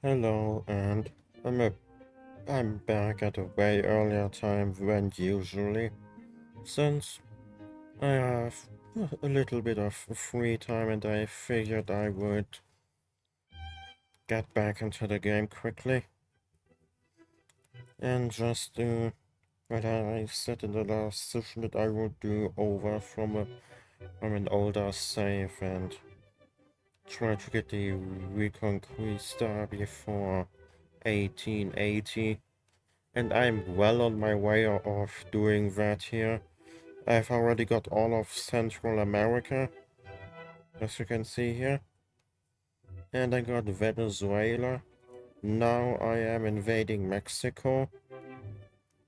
Hello, and I'm a, I'm back at a way earlier time than usually, since I have a little bit of free time and I figured I would get back into the game quickly and just do what I said in the last session that I would do over from an older save and try to get the Reconquista before 1880. And I'm well on my way of doing that here. I've already got all of Central America, as you can see here. And I got Venezuela. Now I am invading Mexico.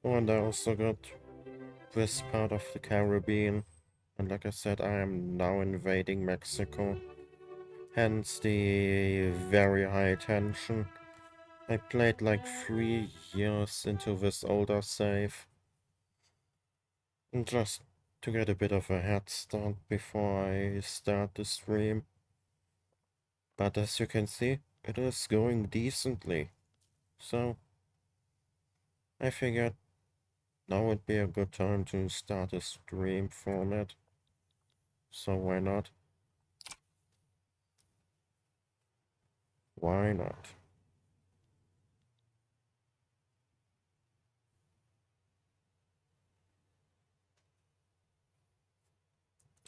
And I also got this part of the Caribbean. And like I said, I am now invading Mexico. Hence the very high tension. I played like 3 years into this older save. Just to get a bit of a head start before I start the stream. But as you can see, it is going decently. So I figured now would be a good time to start a stream format. So why not? Why not?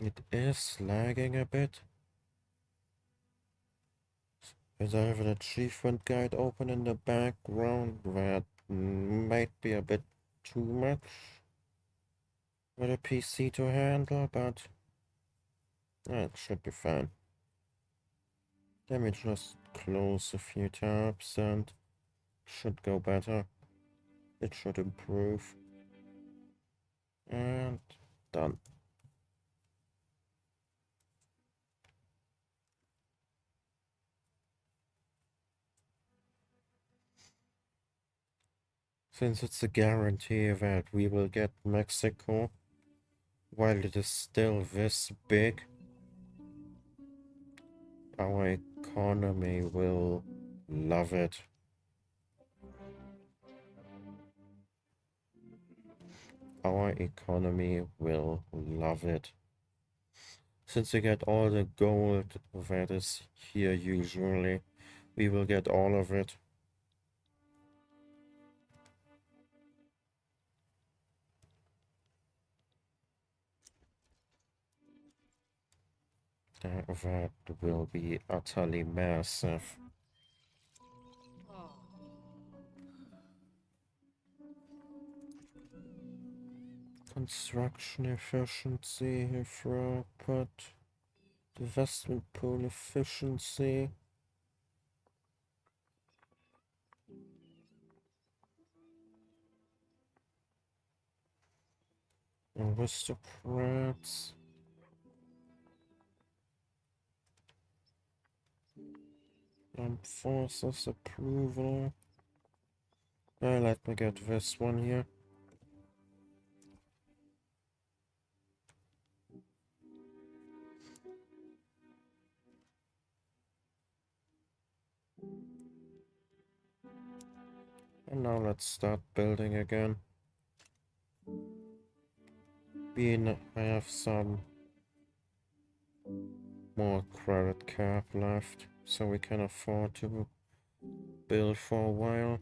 It is lagging a bit. As I have an achievement guide open in the background that might be a bit too much for the PC to handle, but it should be fine. Let me just close a few tabs and should go better. It should improve. And done. Since it's a guarantee that we will get Mexico while it is still this big, our economy will love it. Our economy will love it. Since we get all the gold that is here usually, we will get all of it. That will be utterly massive. Construction efficiency, throughput, investment pool efficiency. Aristocrats. Forces approval. Let me get this one here. And now let's start building again. I have some more credit cap left, so we can afford to build for a while.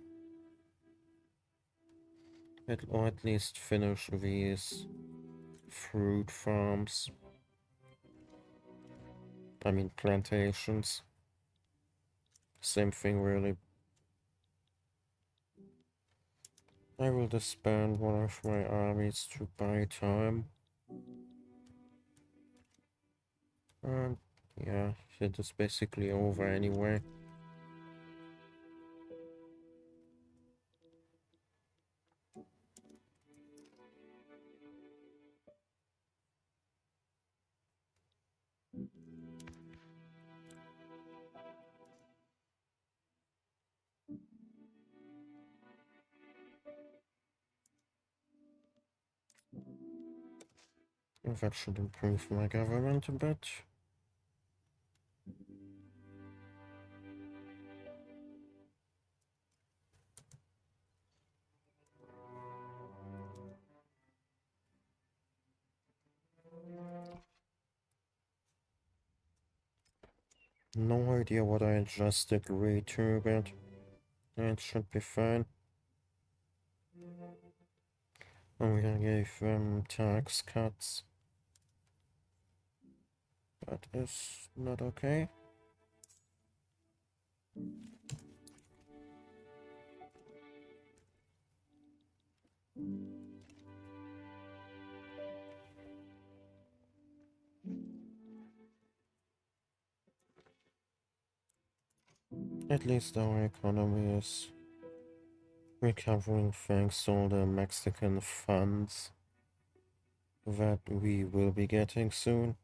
Or at least finish these fruit farms. I mean plantations. Same thing really. I will disband one of my armies to buy time. And yeah, it is basically over anyway. That should improve my government a bit. No idea what I just agreed to, but it should be fine. And we gonna give them tax cuts. That is not okay. At least our economy is recovering thanks to all the Mexican funds that we will be getting soon.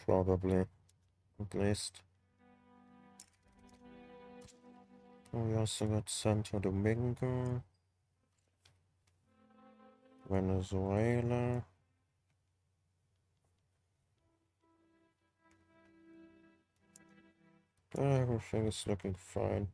Probably, at least. We also got Santo Domingo, Venezuela. Everything is looking fine.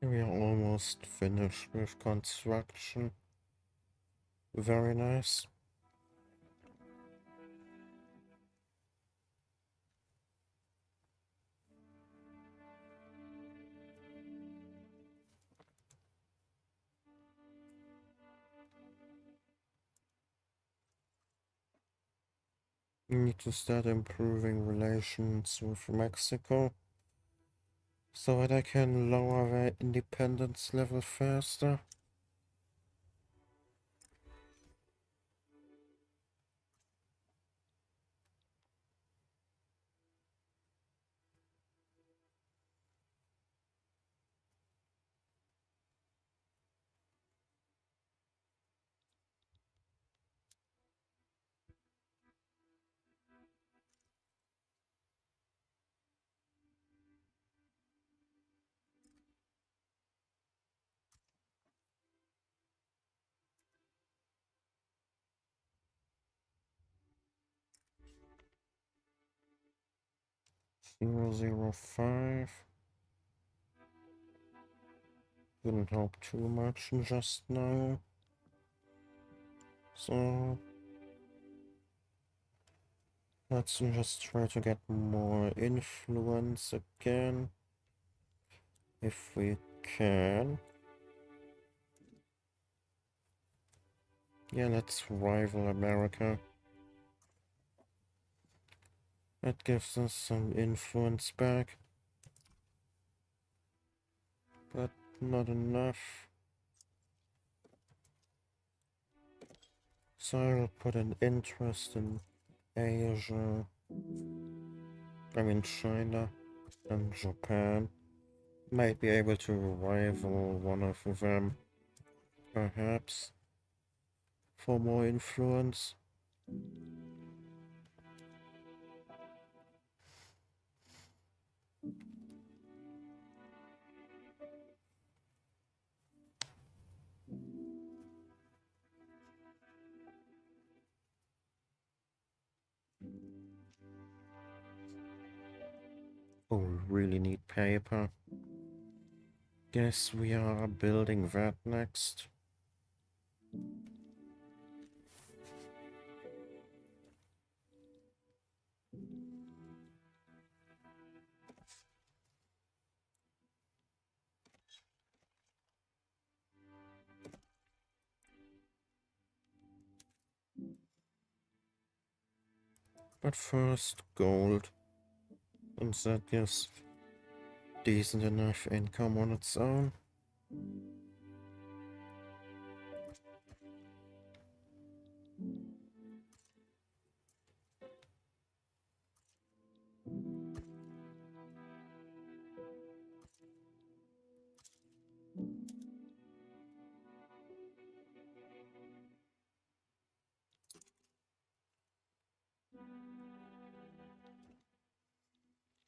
We are almost finished with construction. Very nice. We need to start improving relations with Mexico so that I can lower their independence level faster. Zero 005. Didn't help too much just now. So let's just try to get more influence again. If we can. Yeah, let's rival America. That gives us some influence back. But not enough. So I'll put an interest in Asia. I mean China and Japan. Might be able to rival one of them, perhaps, for more influence. Oh, we really need paper. Guess we are building that next. But first, gold. And that gives decent enough income on its own.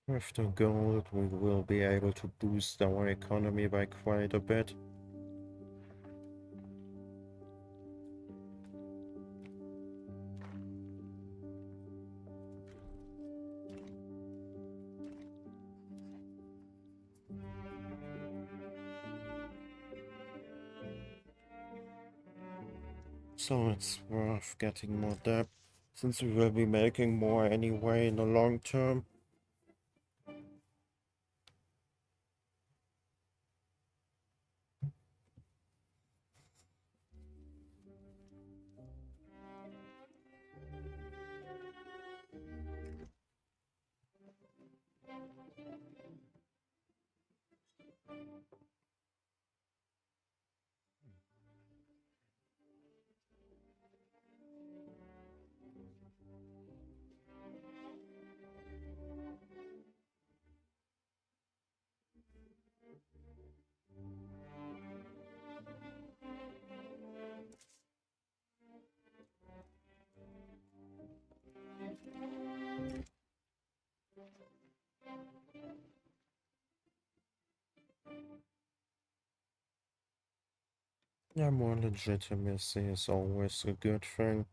With the gold, we will be able to boost our economy by quite a bit. So it's worth getting more debt, since we will be making more anyway in the long term. Yeah, more legitimacy is always a good thing.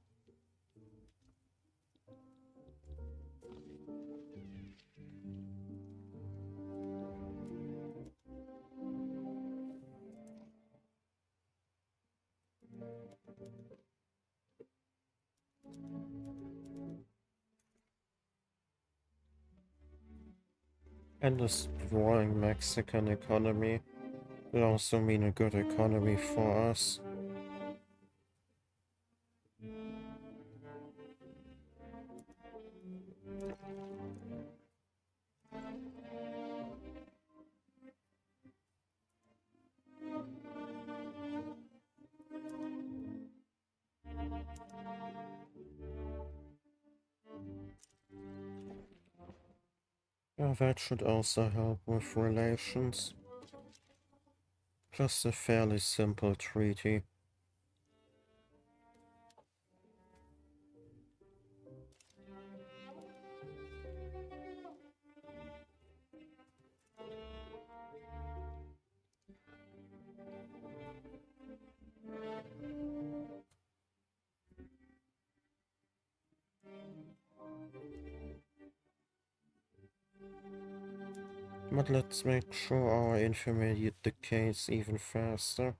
And a growing Mexican economy will also mean a good economy for us. Yeah, that should also help with relations. Just a fairly simple treaty. But let's make sure our intermediate decays even faster.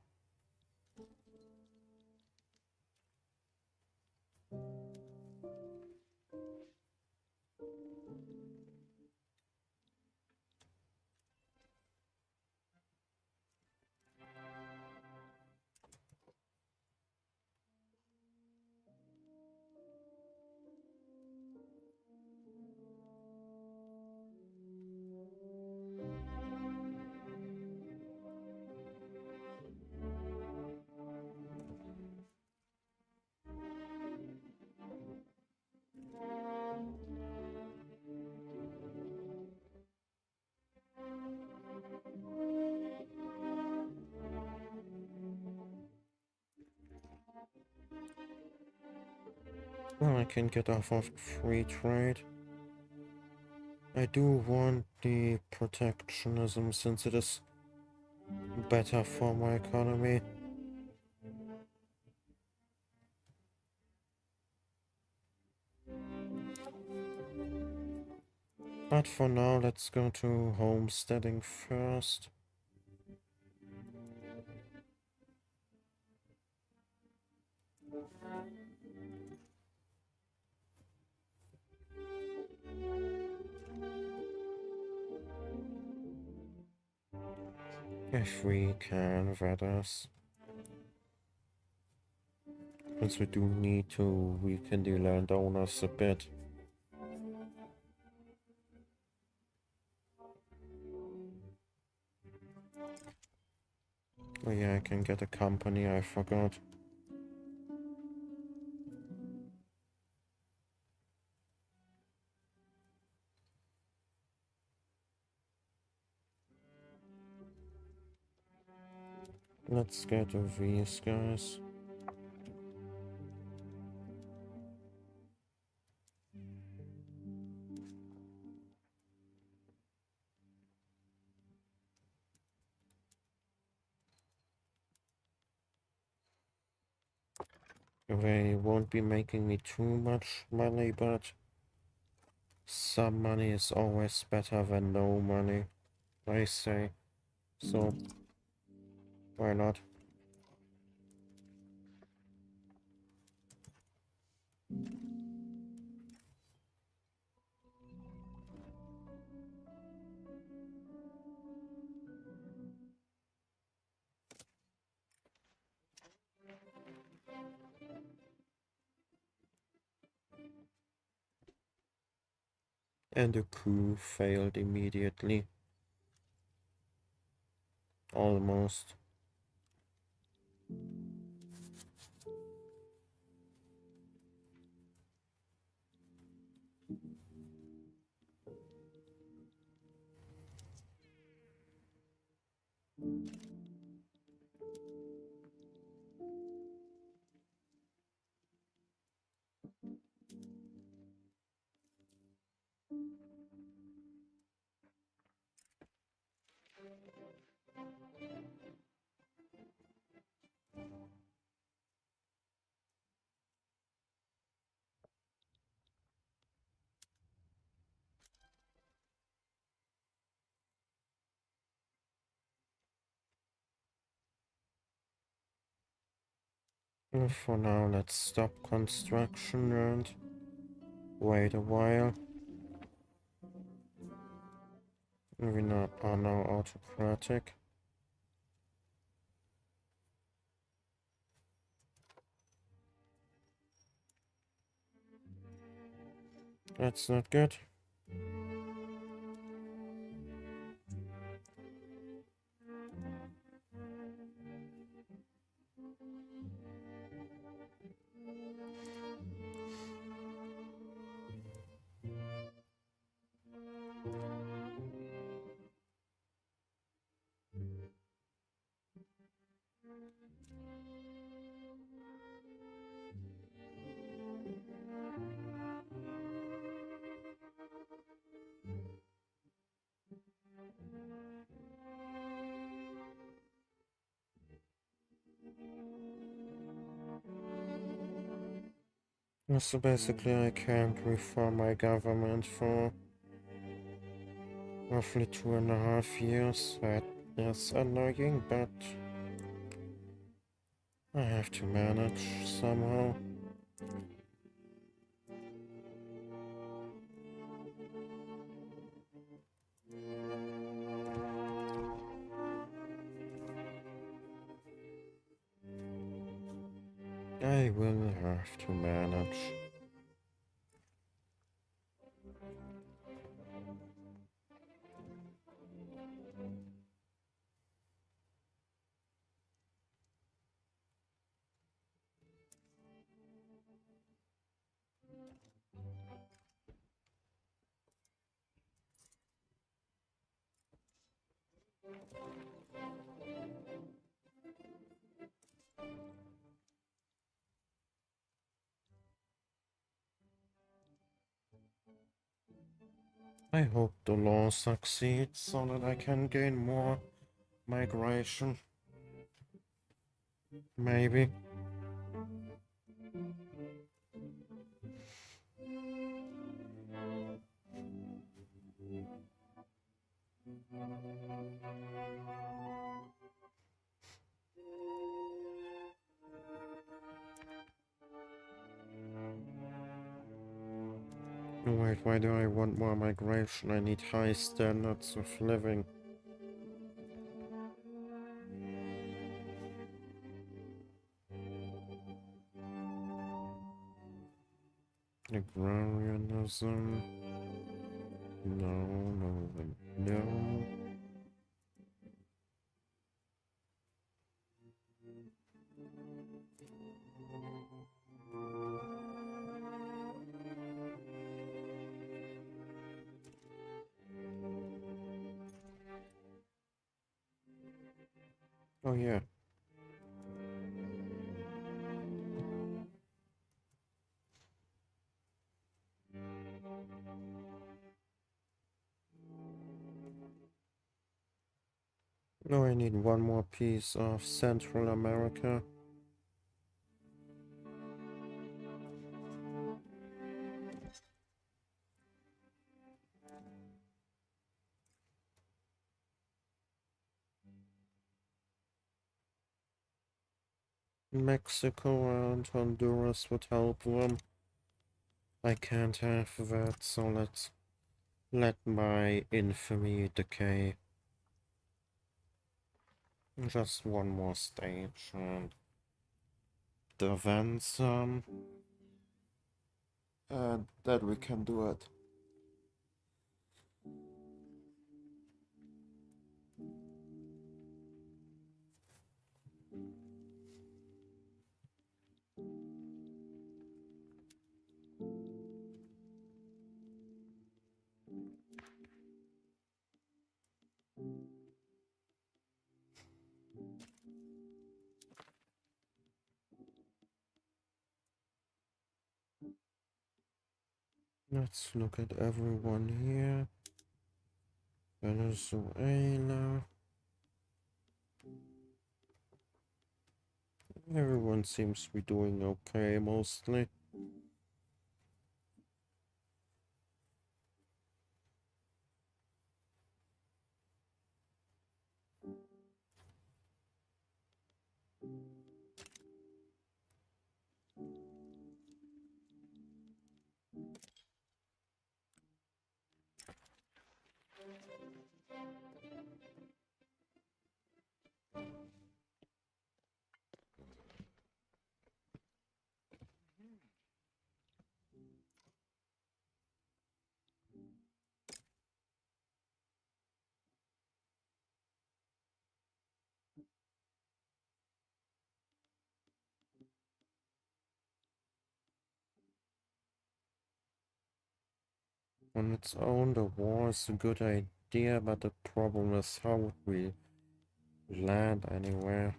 Well, I can get off of free trade. I do want the protectionism since it is better for my economy. But for now, let's go to homesteading first. If we can, that is. Since we do need to weaken the landowners a bit. Oh yeah, I can get a company, I forgot. Let's get these guys. They won't be making me too much money, but some money is always better than no money, I say. So, why not? And the coup failed immediately. Almost. For now, let's stop construction and wait a while. Are now autocratic. That's not good. So basically, I can't reform my government for roughly 2.5 years. That is annoying, but I have to manage somehow. I will have to manage. I hope the law succeeds so that I can gain more migration. Maybe. Wait, why do I want more migration? I need high standards of living. Agrarianism. No, no, no. Oh yeah. No, I need one more piece of Central America. Mexico and Honduras would help them. I can't have that, so let's let my infamy decay. Just one more stage and then some, and then we can do it. Let's look at everyone here. Venezuela. Everyone seems to be doing okay mostly. On its own, the war is a good idea, but the problem is how would we land anywhere?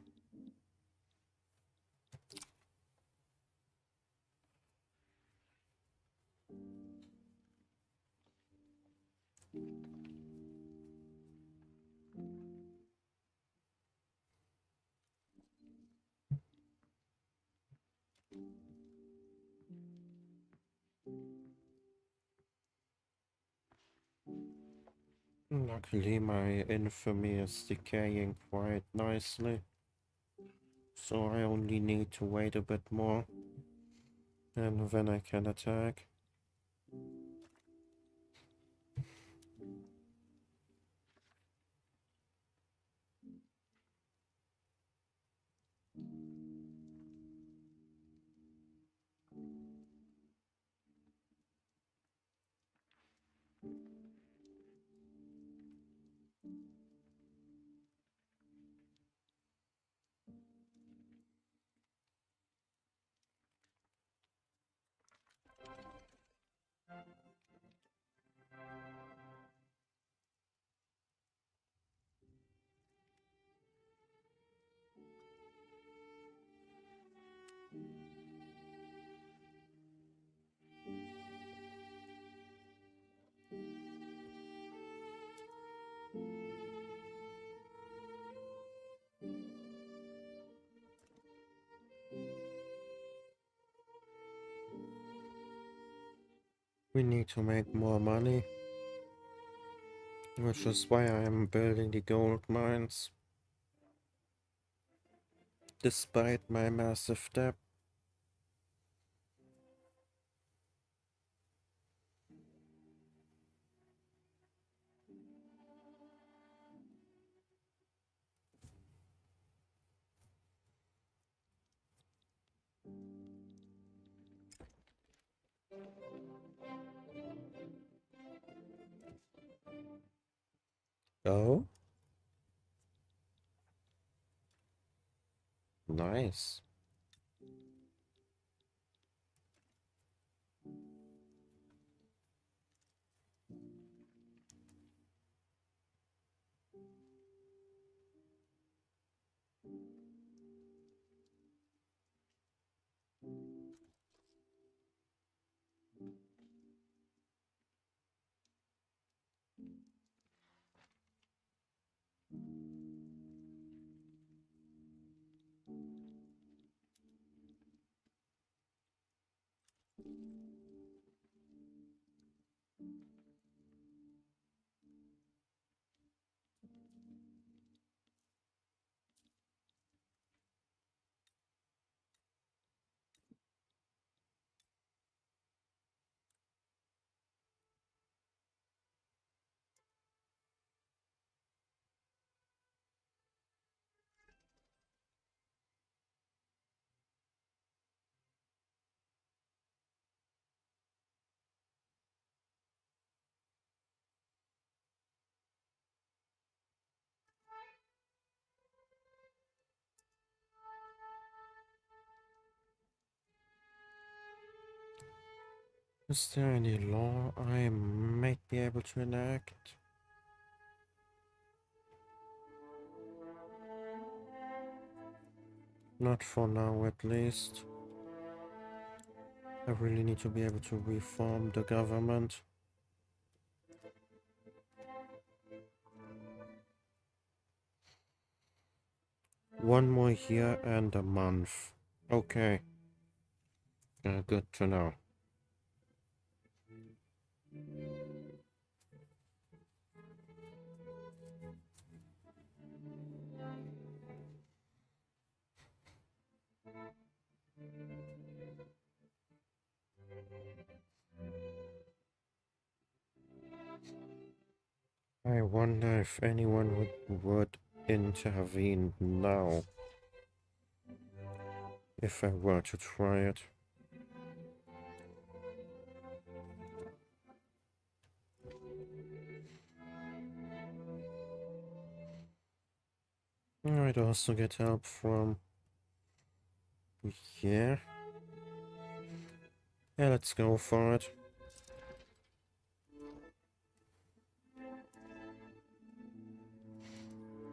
Luckily, my infamy is decaying quite nicely, so I only need to wait a bit more, and then I can attack. We need to make more money, which is why I am building the gold mines, despite my massive debt. Oh, nice. Is there any law I might be able to enact? Not for now, at least. I really need to be able to reform the government. One more year and a month. Okay. Good to know. I wonder if anyone would intervene now if I were to try it. I'd also get help from... Yeah? Yeah, let's go for it.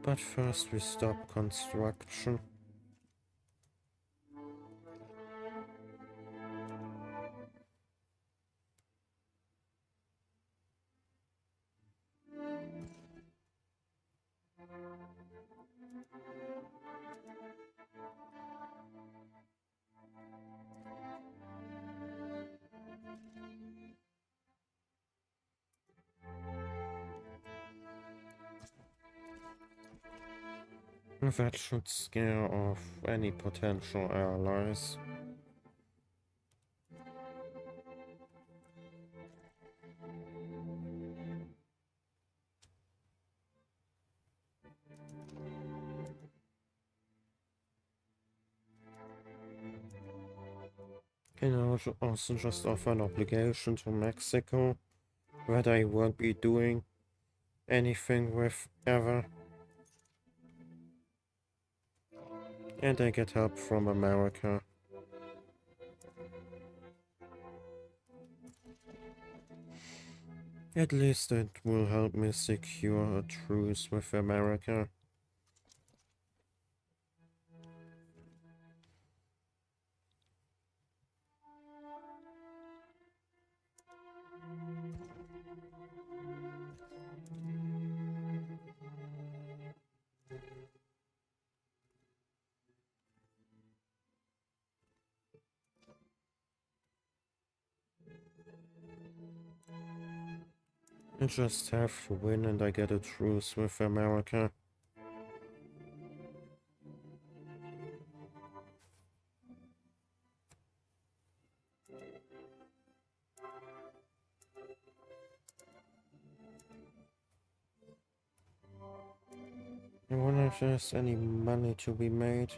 But first we stop construction. That should scare off any potential allies. Can I also just offer an obligation to Mexico that I won't be doing anything with ever? And I get help from America. At least it will help me secure a truce with America. I just have to win and I get a truce with America. I wonder if there's any money to be made.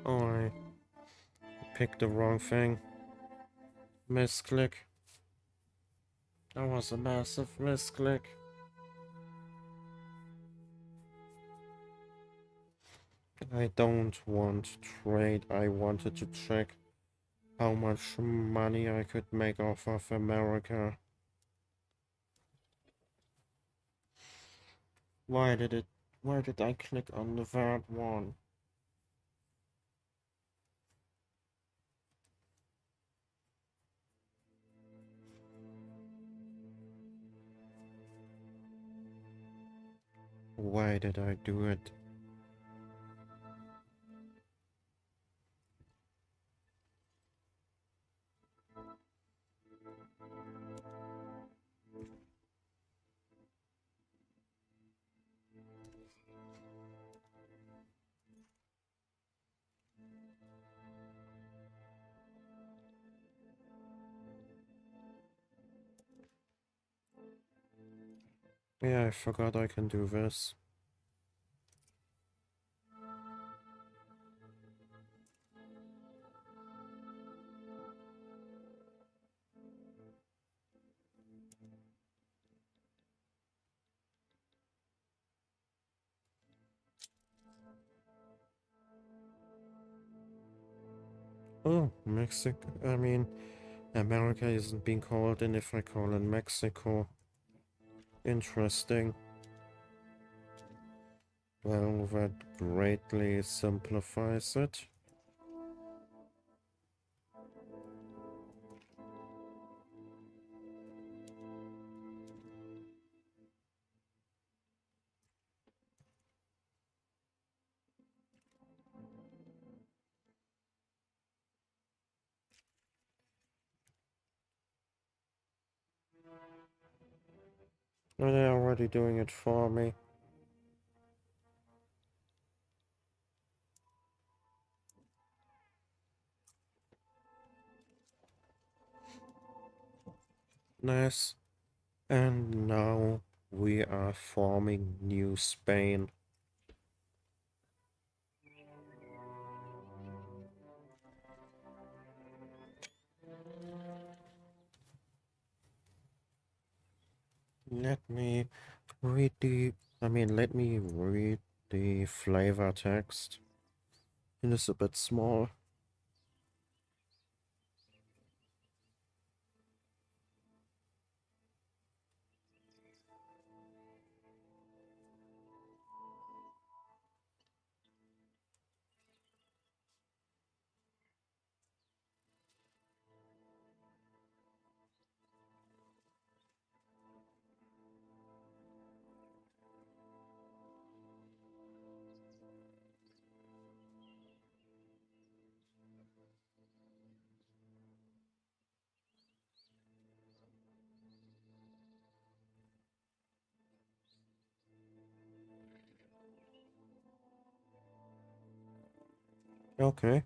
Oh, I picked the wrong thing. Misclick. That was a massive misclick. I don't want trade. I wanted to check how much money I could make off of America. Why did I click on that one? Why did I do it? Yeah, I forgot I can do this. Oh, Mexico. I mean, America isn't being called in if I call in Mexico. Interesting. Well, that greatly simplifies it. Oh, they're already doing it for me. Nice. And now we are forming New Spain. Let me let me read the flavor text. It is a bit small. Okay,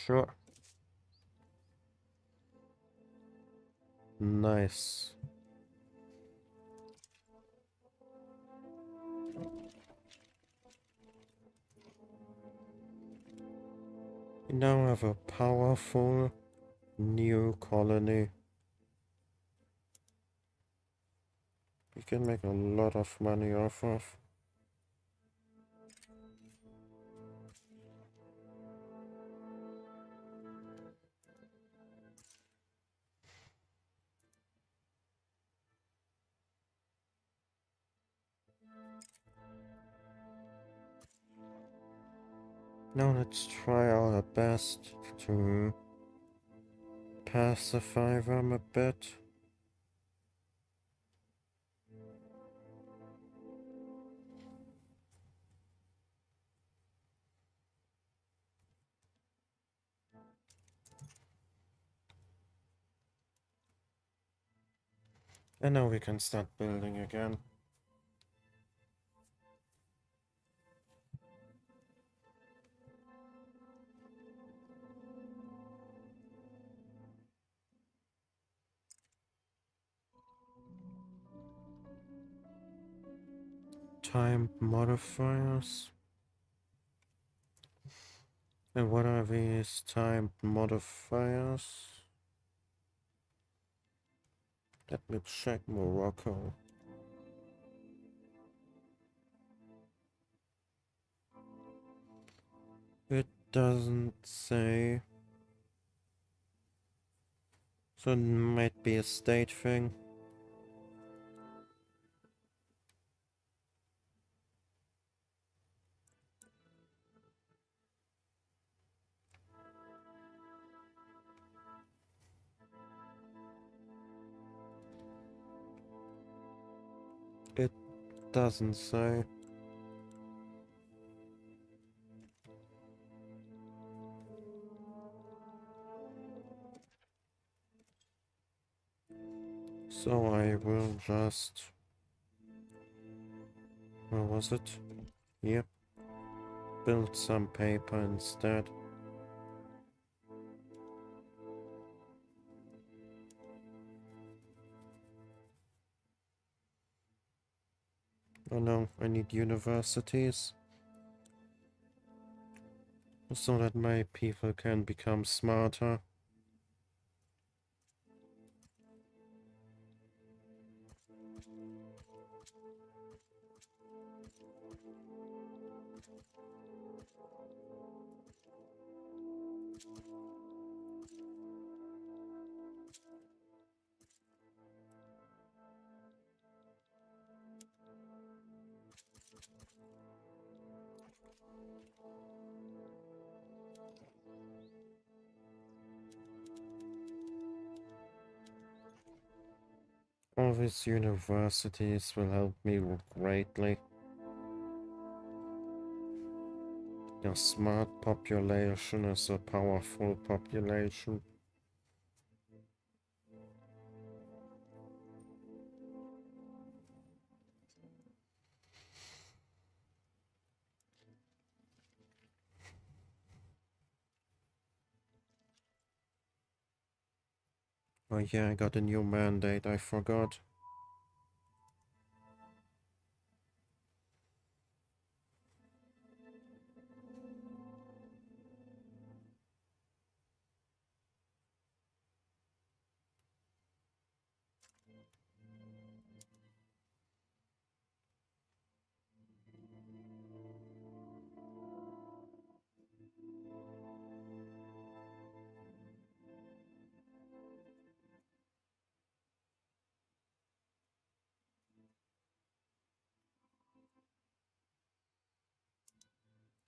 sure. Nice. We now have a powerful new colony. We can make a lot of money off of. Now let's try our best to pacify them a bit. And now we can start building again. Time modifiers. And what are these time modifiers? Let me check Morocco. It doesn't say. So it might be a state thing. It doesn't say. So I will just... Where was it? Yep. Build some paper instead. Oh no, I need universities. so that my people can become smarter. All these universities will help me greatly. A smart population is a powerful population. Oh yeah, I got a new mandate, I forgot.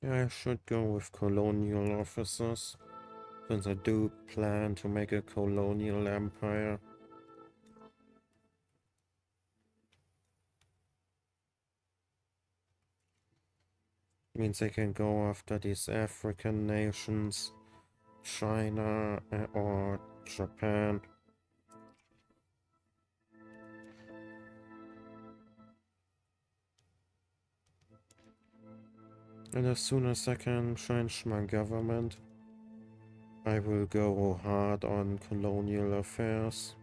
Yeah, I should go with colonial officers, since I do plan to make a colonial empire. Means I can go after these African nations, China or Japan. And as soon as I can change my government, I will go hard on colonial affairs.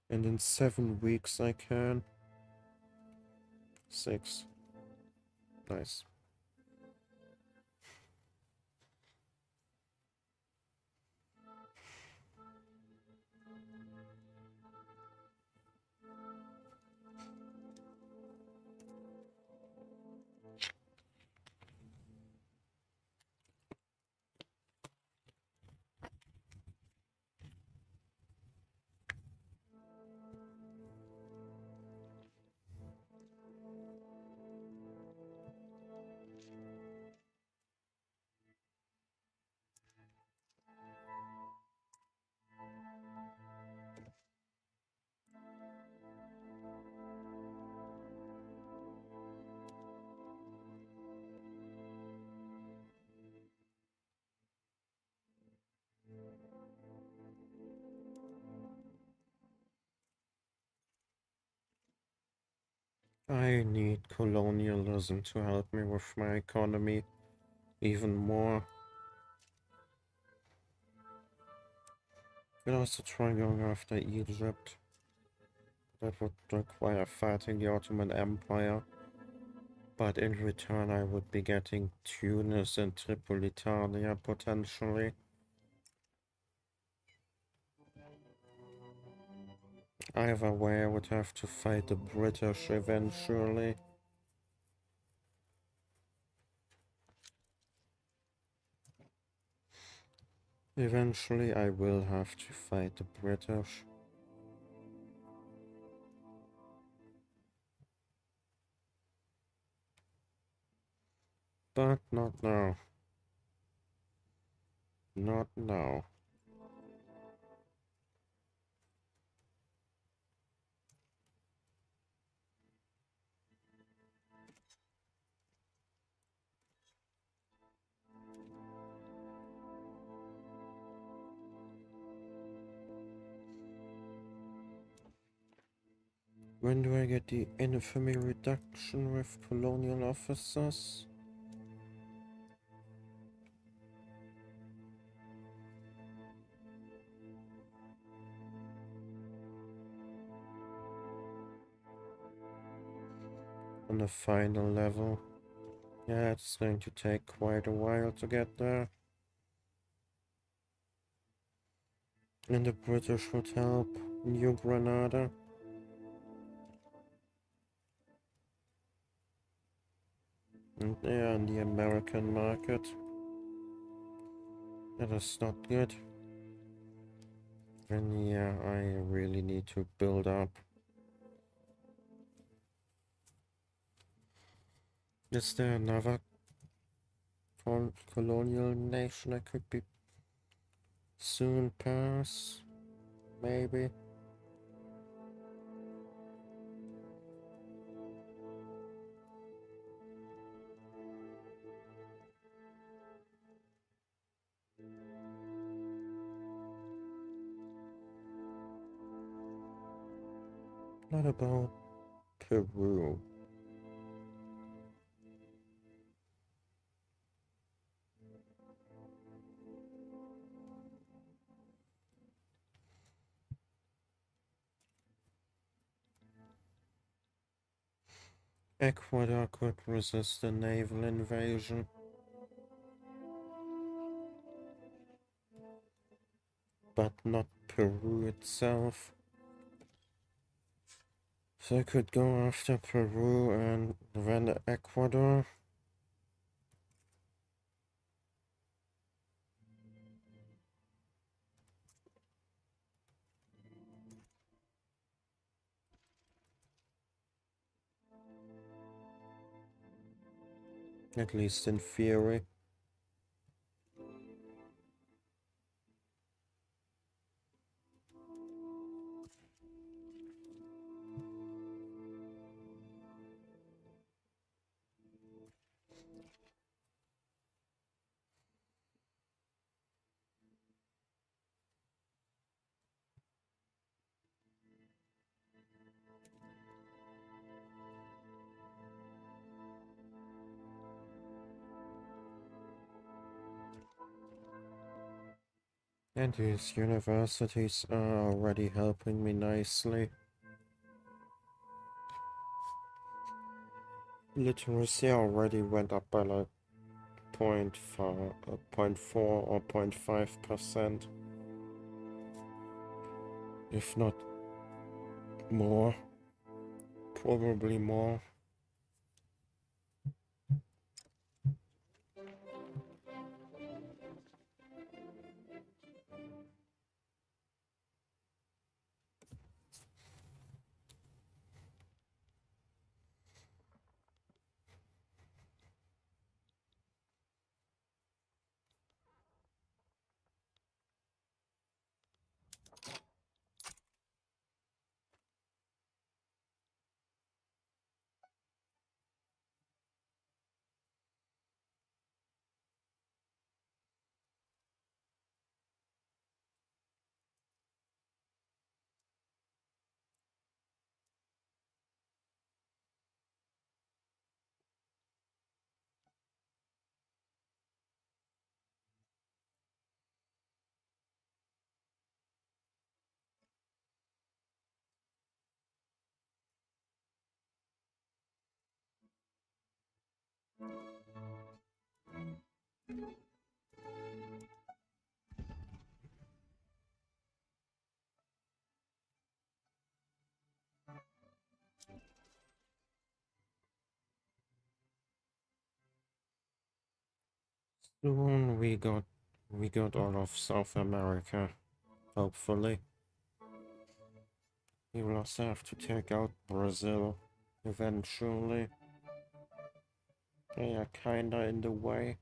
And in 7 weeks I can. 6. Nice. I need colonialism to help me with my economy even more. Could also try going after Egypt. That would require fighting the Ottoman Empire. But in return I would be getting Tunis and Tripolitania potentially. Either way I would have to fight the British eventually. Eventually I will have to fight the British. But not now. Not now. When do I get the infamy reduction with colonial officers? on the final level. Yeah, it's going to take quite a while to get there. And the British would help New Granada. And yeah, in the American market. That is not good. And yeah, I really need to build up. Is there another colonial nation I could be soon pass? Maybe. What about Peru? Ecuador could resist a naval invasion, but not Peru itself. So I could go after Peru and then Ecuador. At least in theory. And these universities are already helping me nicely. Literacy already went up by like 0.4 or 0.5%, if not more, probably more. Soon we got all of South America, hopefully. We will also have to take out Brazil eventually. They are kinda in the way.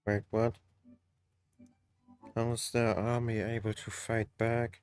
Wait, what? How is their army able to fight back?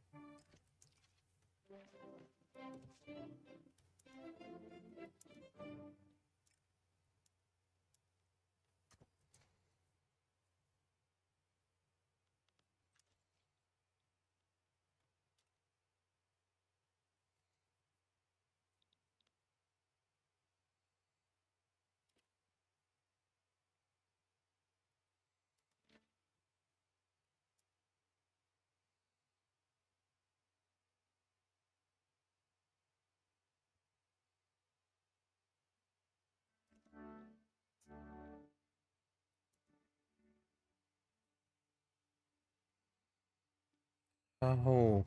Oh,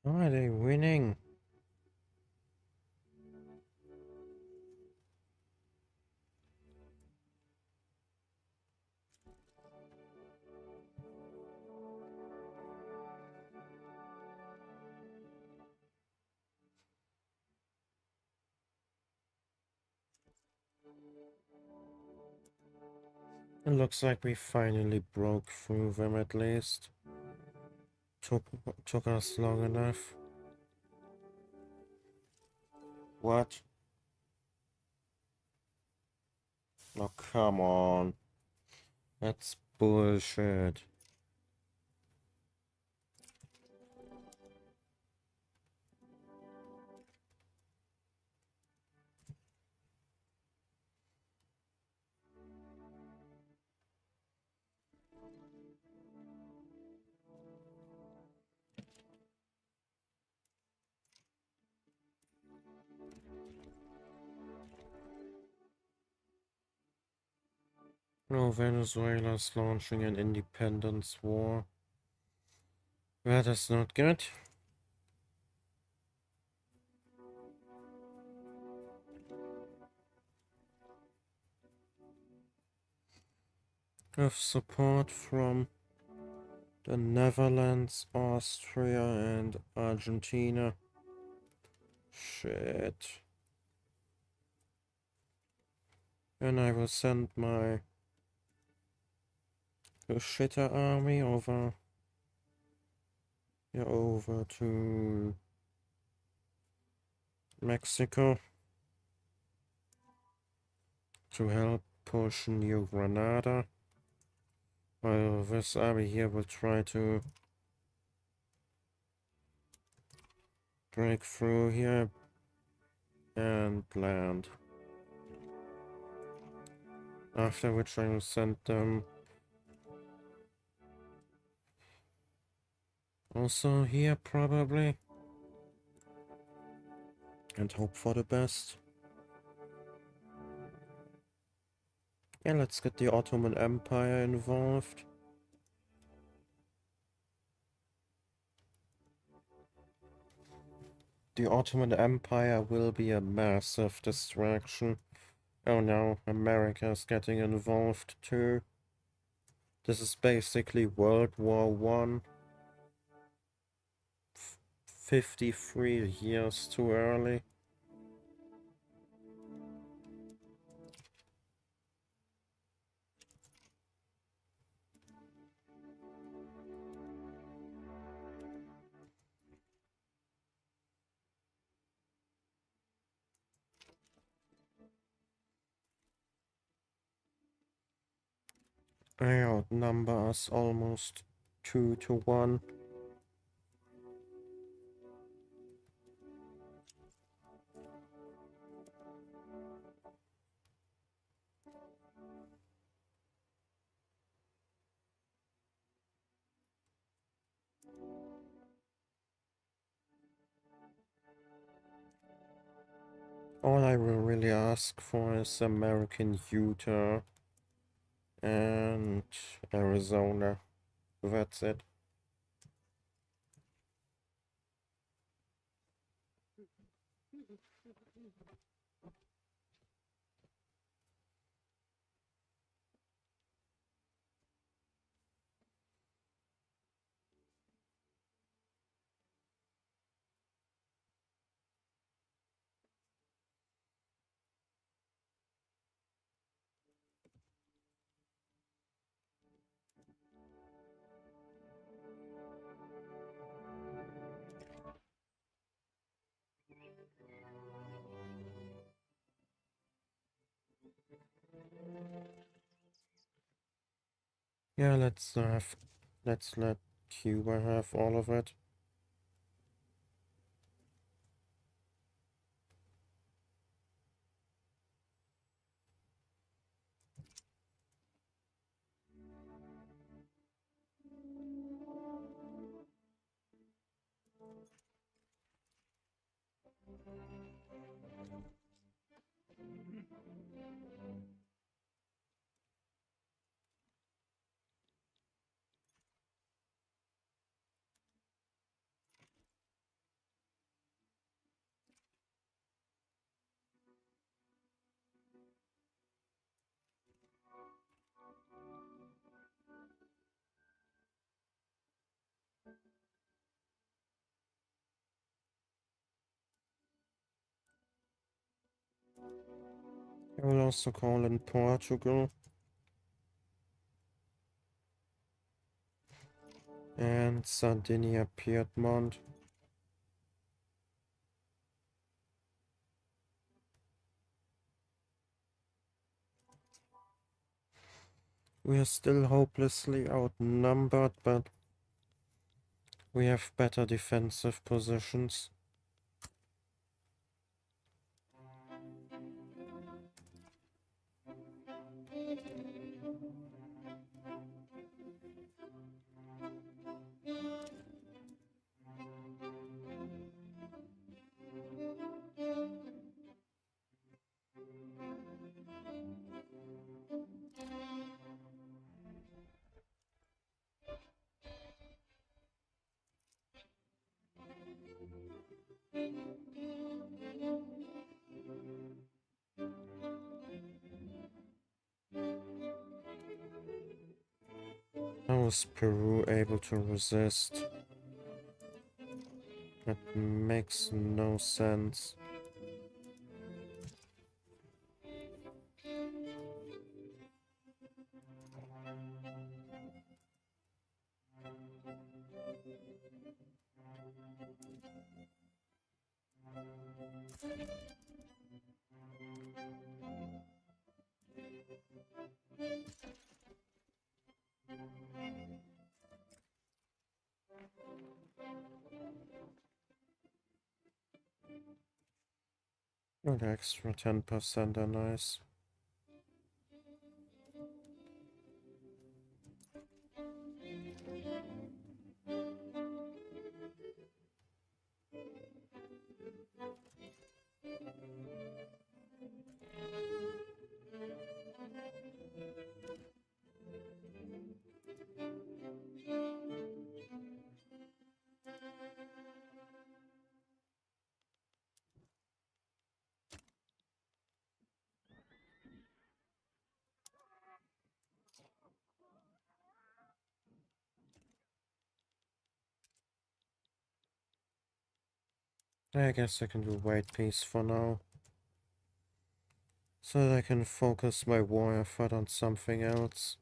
how are they winning? It looks like we finally broke through them at least. Took, took us long enough. What? Oh, come on. That's bullshit. No, Venezuela's launching an independence war. That is not good. With support from the Netherlands, Austria, and Argentina. Shit. And I will send my shitter army over to Mexico to help push New Granada. While this army here will try to break through here and land. After which I will send them also here probably. And hope for the best. Yeah, let's get the Ottoman Empire involved. The Ottoman Empire will be a massive distraction. Oh no, America is getting involved too. This is basically World War One. 53 years too early. They outnumber us almost 2-1. All I will really ask for is American Utah and Arizona. That's it. Yeah, let's let Cuba have all of it. I will also call in Portugal and Sardinia Piedmont. We are still hopelessly outnumbered, but we have better defensive positions. How is Peru able to resist? That makes no sense. An extra 10% are nice. I guess I can do white peace for now, so that I can focus my war effort on something else.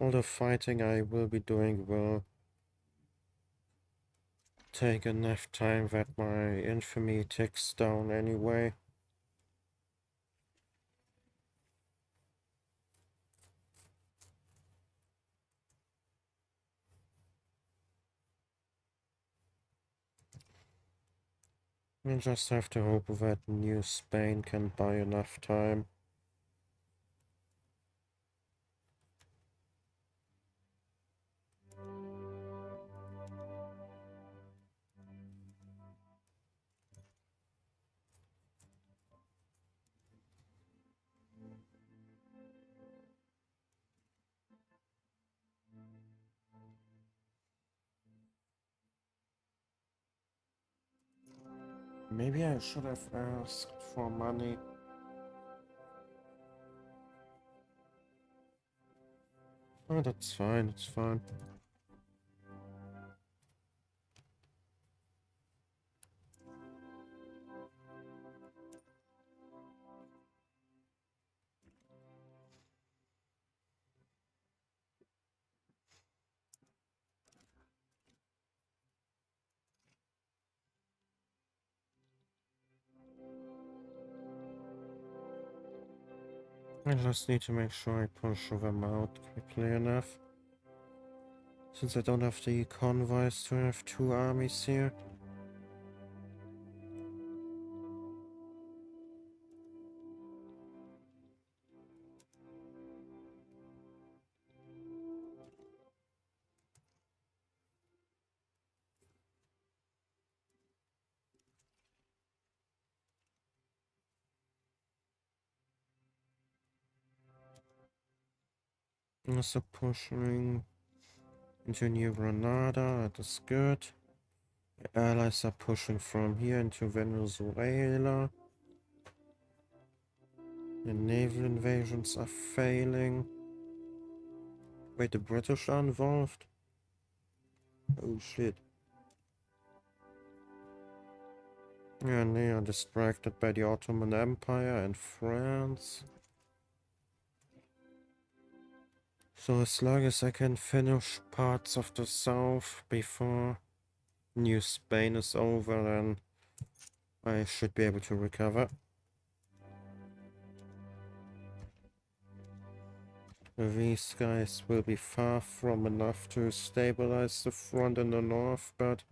All the fighting I will be doing will take enough time that my infamy ticks down anyway. We just have to hope that New Spain can buy enough time. Maybe I should have asked for money. Oh, that's fine, it's fine. I just need to make sure I push them out quickly enough. Since I don't have the convoys to have two armies here. Also pushing into New Granada, that is good. The allies are pushing from here into Venezuela. The naval invasions are failing. Wait, the British are involved? Oh shit. And they are distracted by the Ottoman Empire and France. So as long as I can finish parts of the south before New Spain is over, then I should be able to recover. These guys will be far from enough to stabilize the front in the north, but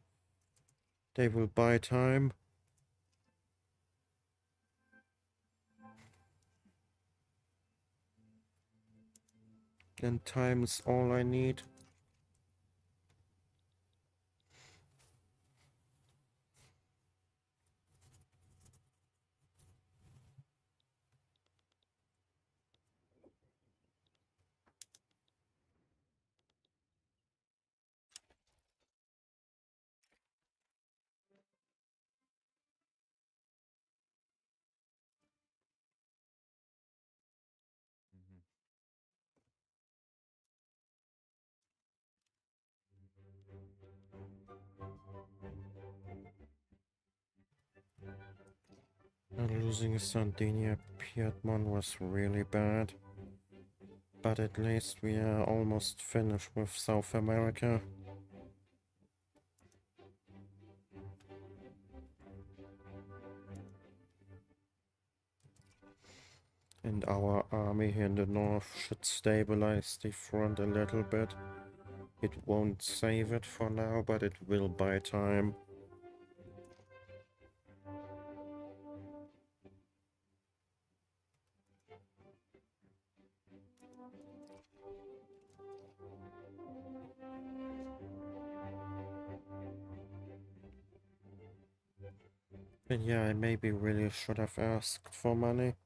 they will buy time. And time is all I need. Losing Sardinia Piedmont was really bad. But at least we are almost finished with South America. And our army here in the north should stabilize the front a little bit. It won't save it for now, but it will buy time. But yeah, I maybe really should have asked for money.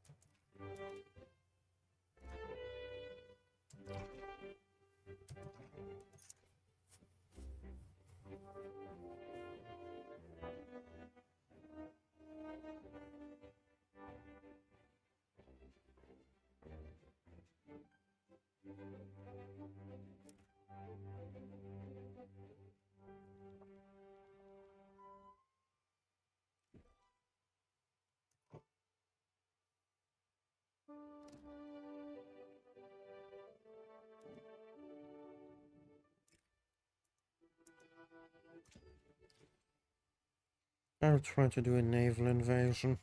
I'll try to do a naval invasion.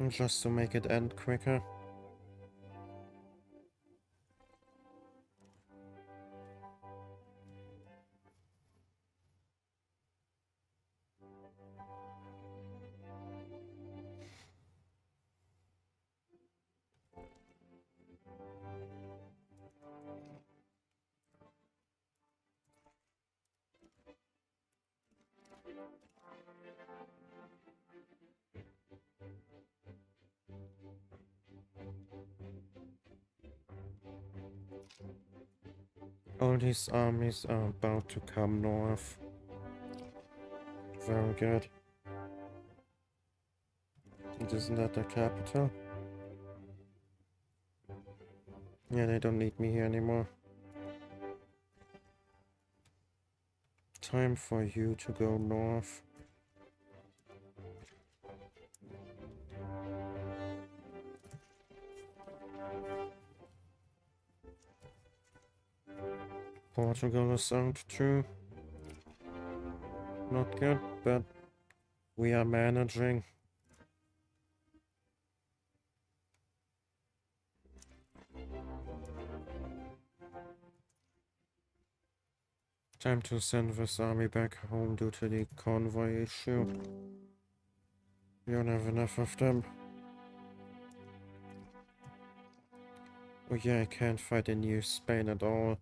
Just to make it end quicker. All these armies are about to come north. Very good. Isn't that the capital? Yeah, they don't need me here anymore. Time for you to go north. Portugal is out too. Not good, but we are managing. Time to send this army back home due to the convoy issue. We don't have enough of them. Oh yeah, I can't fight in New Spain at all.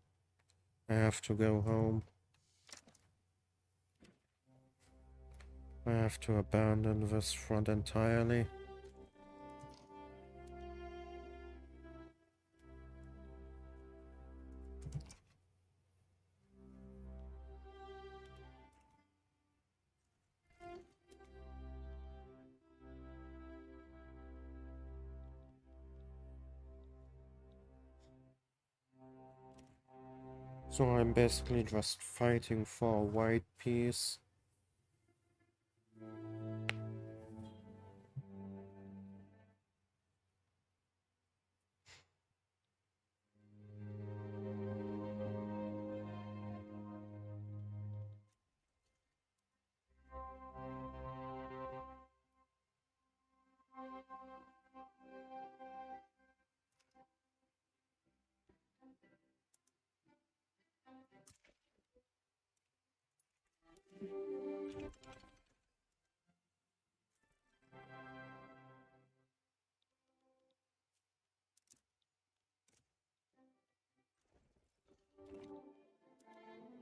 I have to go home. I have to abandon this front entirely. So I'm basically just fighting for a white peace.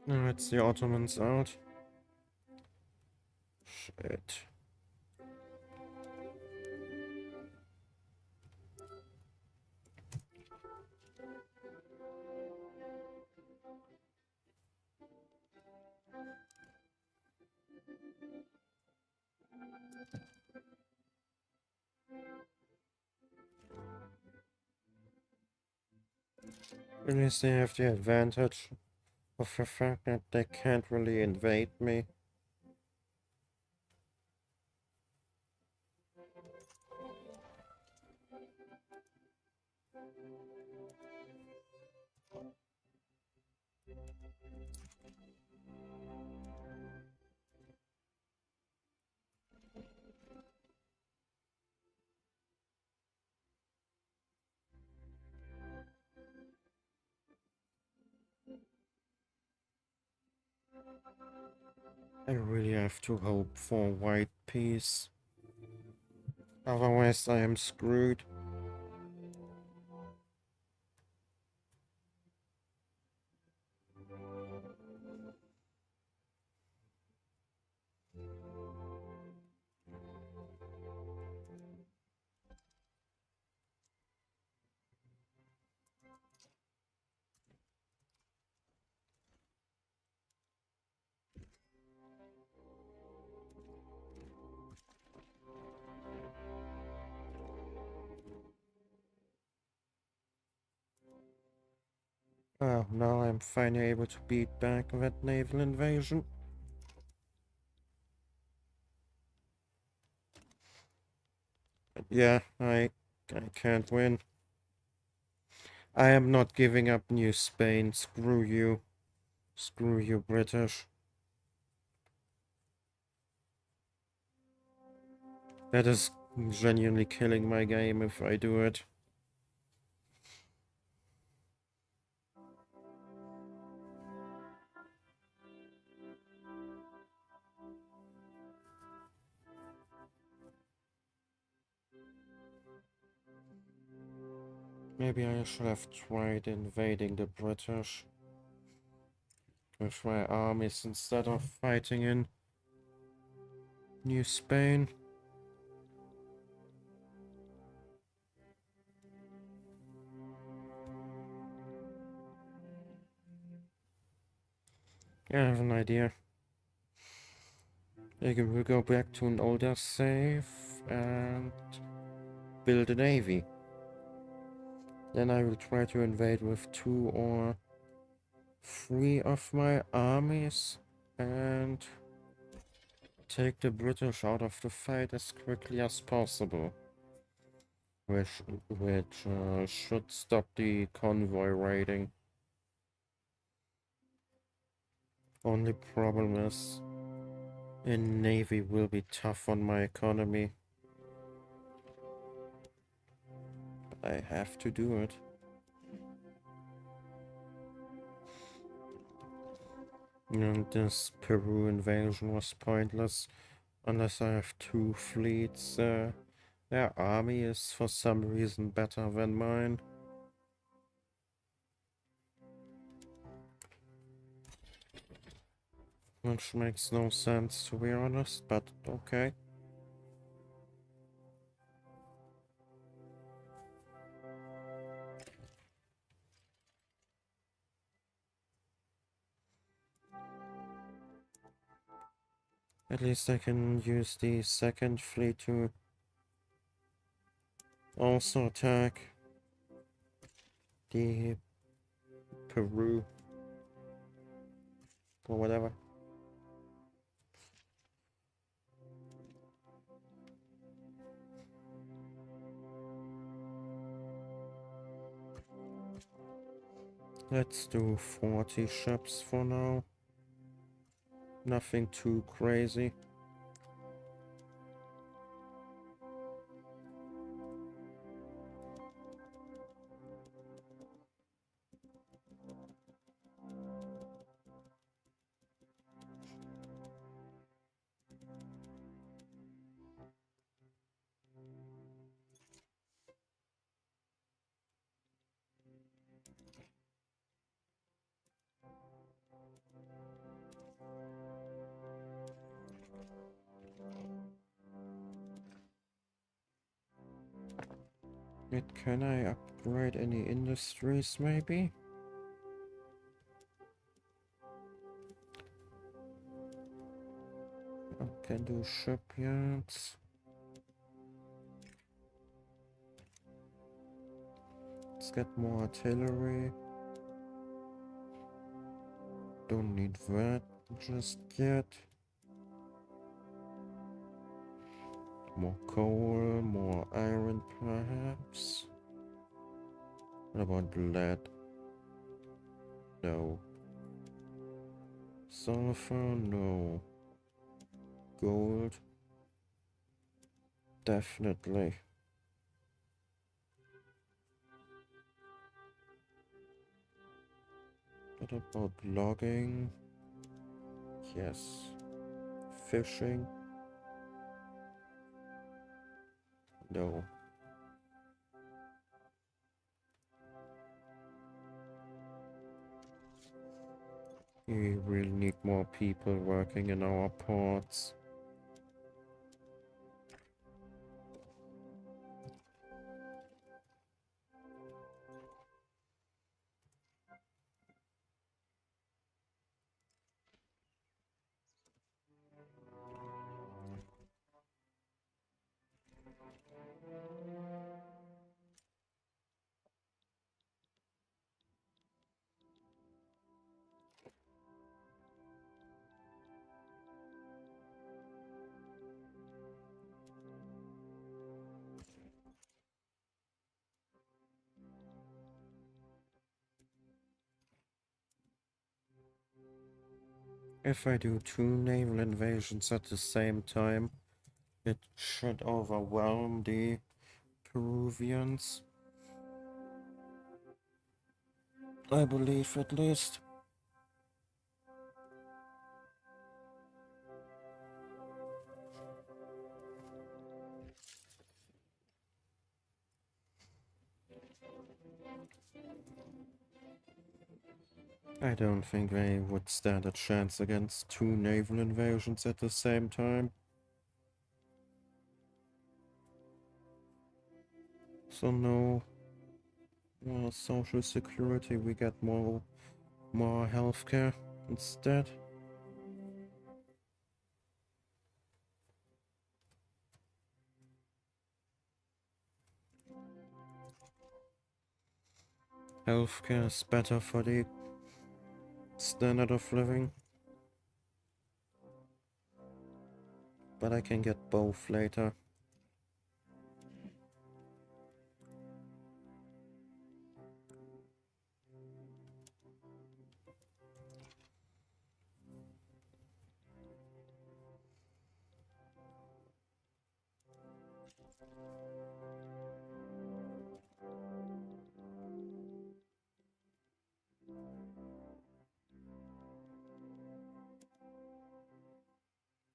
Now it's the Ottomans out. Shit. At least they have the advantage of the fact that they can't really invade me. I really have to hope for white peace. Otherwise I am screwed. Oh, now I'm finally able to beat back that naval invasion. But yeah, I can't win. I am not giving up New Spain. Screw you. Screw you, British. That is genuinely killing my game if I do it. Maybe I should have tried invading the British with my armies instead of fighting in New Spain. Yeah, I have an idea. I will go back to an older save and build a navy. Then I will try to invade with 2 or 3 of my armies and take the British out of the fight as quickly as possible. Which should stop the convoy raiding. Only problem is, a navy will be tough on my economy. I have to do it. And this Peru invasion was pointless unless I have 2 fleets. Their army is for some reason better than mine. Which makes no sense, to be honest, but okay. At least I can use the second fleet to also attack the Peru or whatever. Let's do 40 ships for now. Nothing too crazy. Wait, can I upgrade any industries maybe? I can do shipyards. Let's get more artillery. Don't need that just yet. More coal, more iron perhaps. What about lead? No. Sulfur? No. Gold? Definitely. What about logging? Yes. Fishing? No. We really need more people working in our ports. If I do 2 naval invasions at the same time, it should overwhelm the Peruvians. I believe at least. I don't think they would stand a chance against 2 naval invasions at the same time. So no, social security, we get more healthcare instead. Healthcare is better for the standard of living, but I can get both later.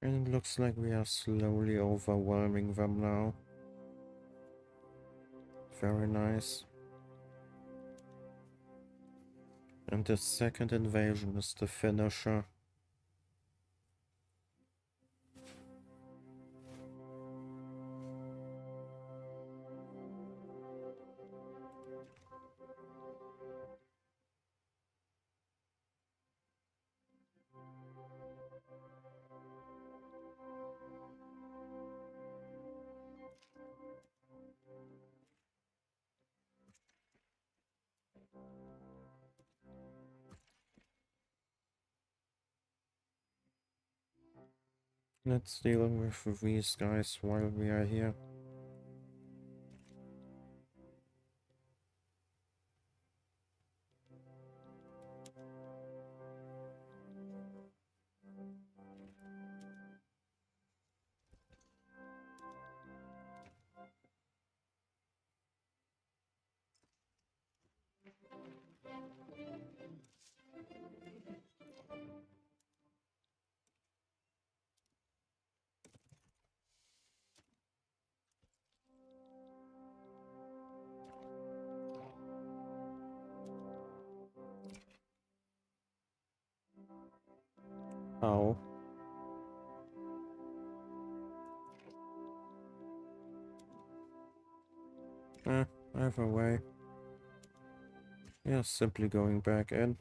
And it looks like we are slowly overwhelming them now. Very nice. And the second invasion is the finisher. Let's deal with these guys while we are here. Ow. Either way. Yeah, simply going back in.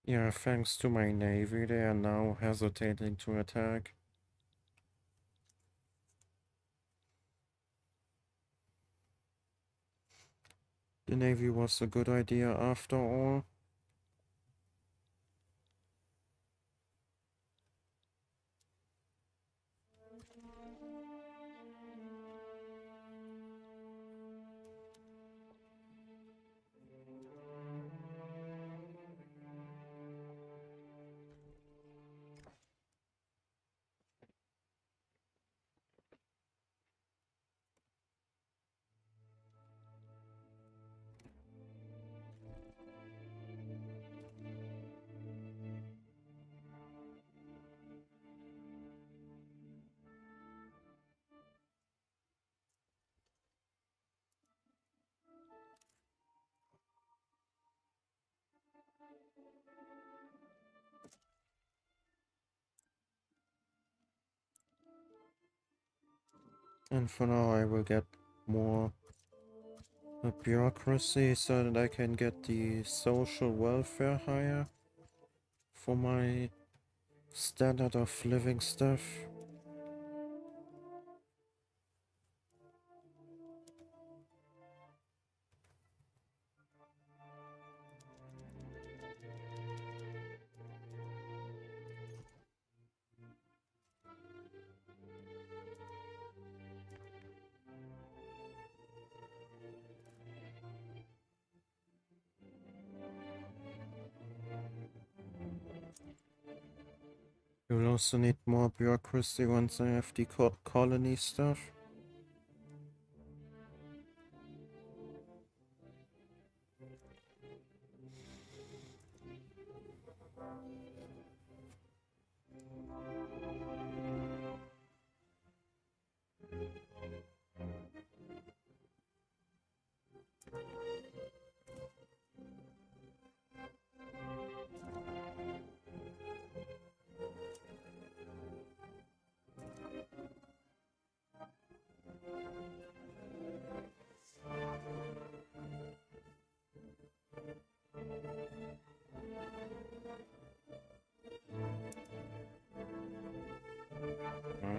Yeah, thanks to my navy, they are now hesitating to attack. The navy was a good idea after all. And for now I will get more bureaucracy so that I can get the social welfare higher for my standard of living stuff. You'll also need more bureaucracy once I have the colony stuff.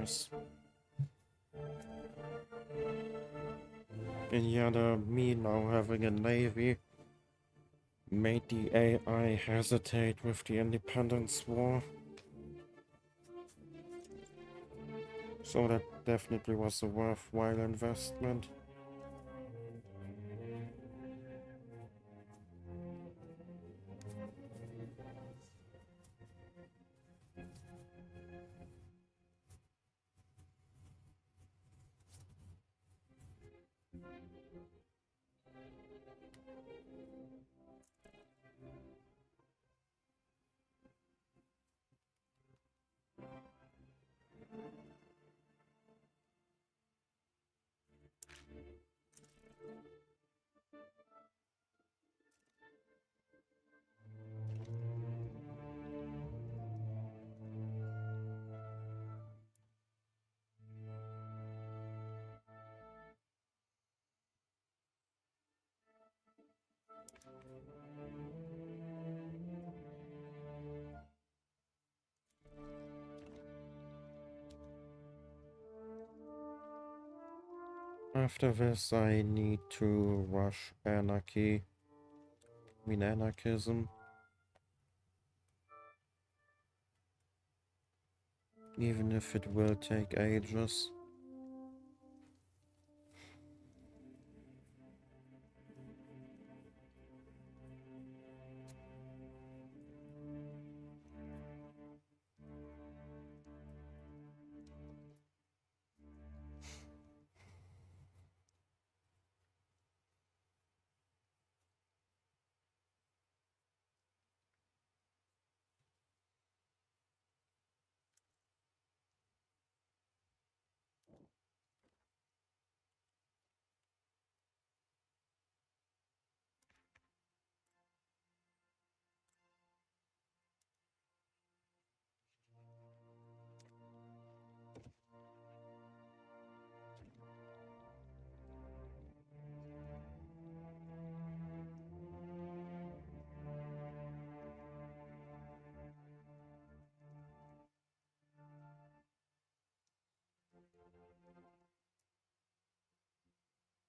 Yes. And yeah, me now having a navy made the AI hesitate with the Independence War. So that definitely was a worthwhile investment. After this, I need to rush anarchism, even if it will take ages.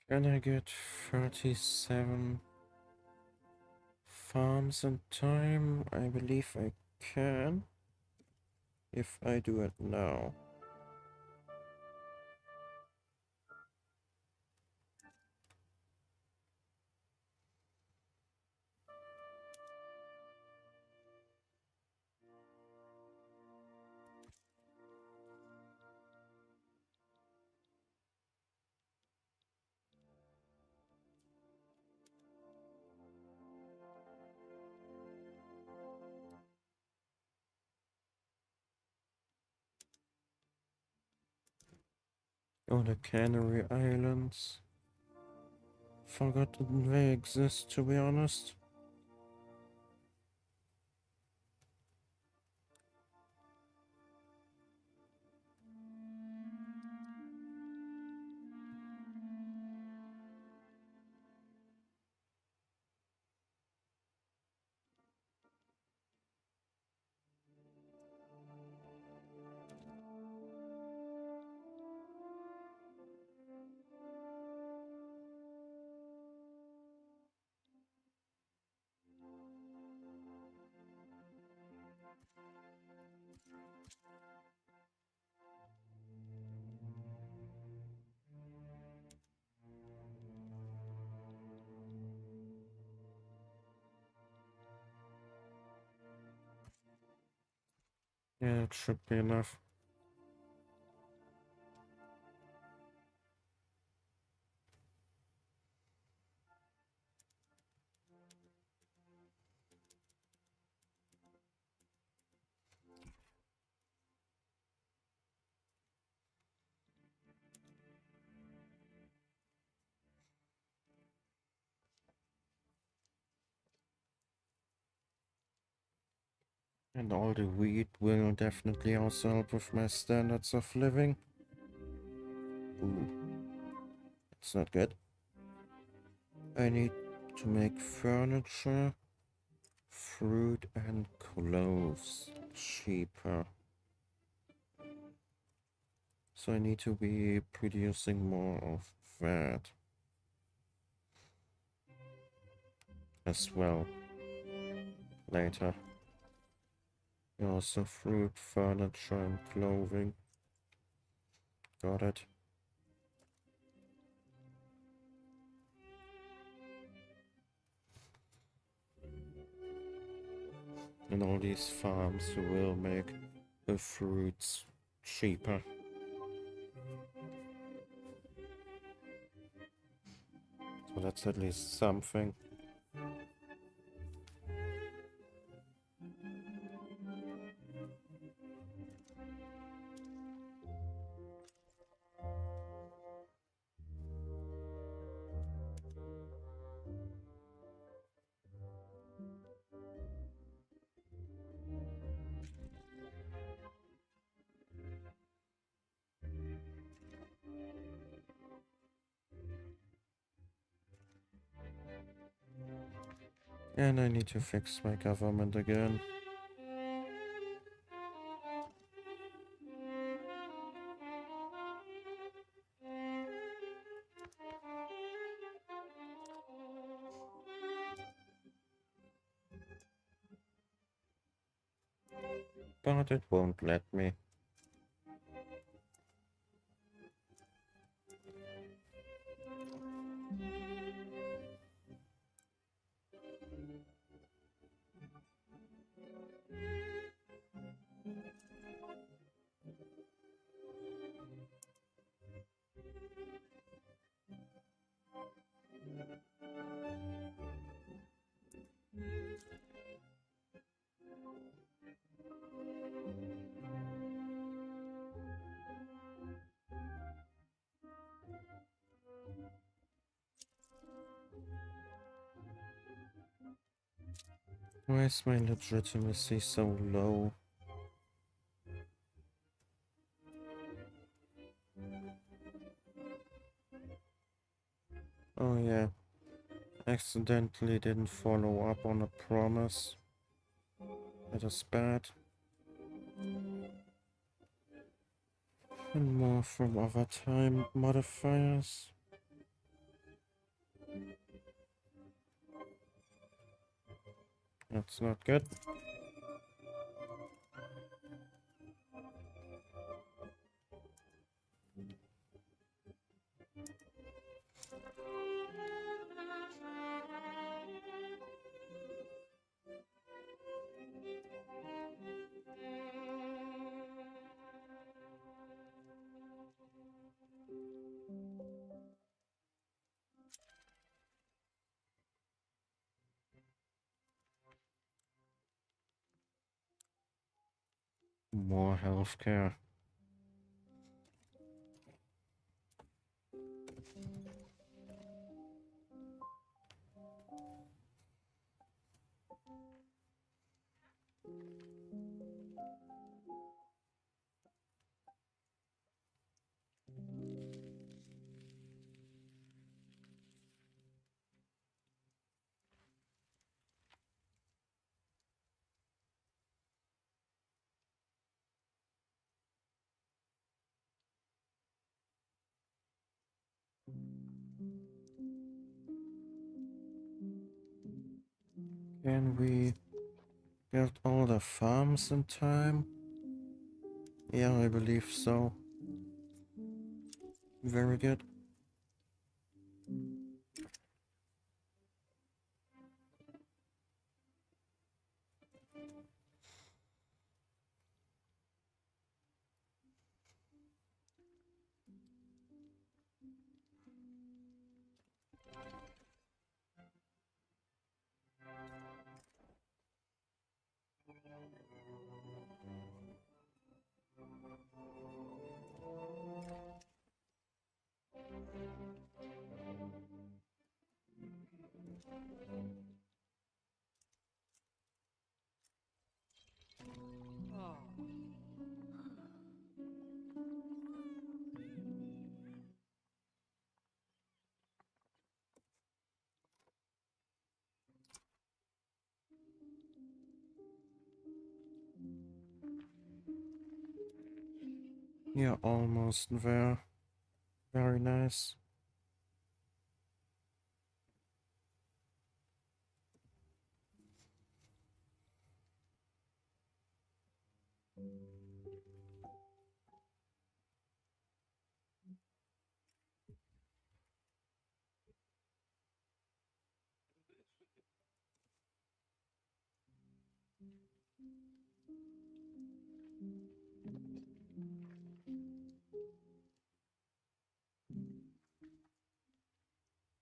Can I get 37 farms in time? I believe I can, if I do it now. Oh, the Canary Islands. Forgotten they exist, to be honest. Yeah, it should be enough. And all the wheat will definitely also help with my standards of living. Ooh, it's not good. I need to make furniture, fruit, and clothes cheaper. So I need to be producing more of that as well later. Also fruit, furniture and clothing. Got it. And all these farms will make the fruits cheaper. So that's at least something. And I need to fix my government again. But it won't let me. Why is my legitimacy so low? Oh yeah, accidentally didn't follow up on a promise. That is bad. And more from other time modifiers. That's not good. More healthcare. Can we build all the farms in time? Yeah, I believe so. Very good. Yeah, almost there. Very nice.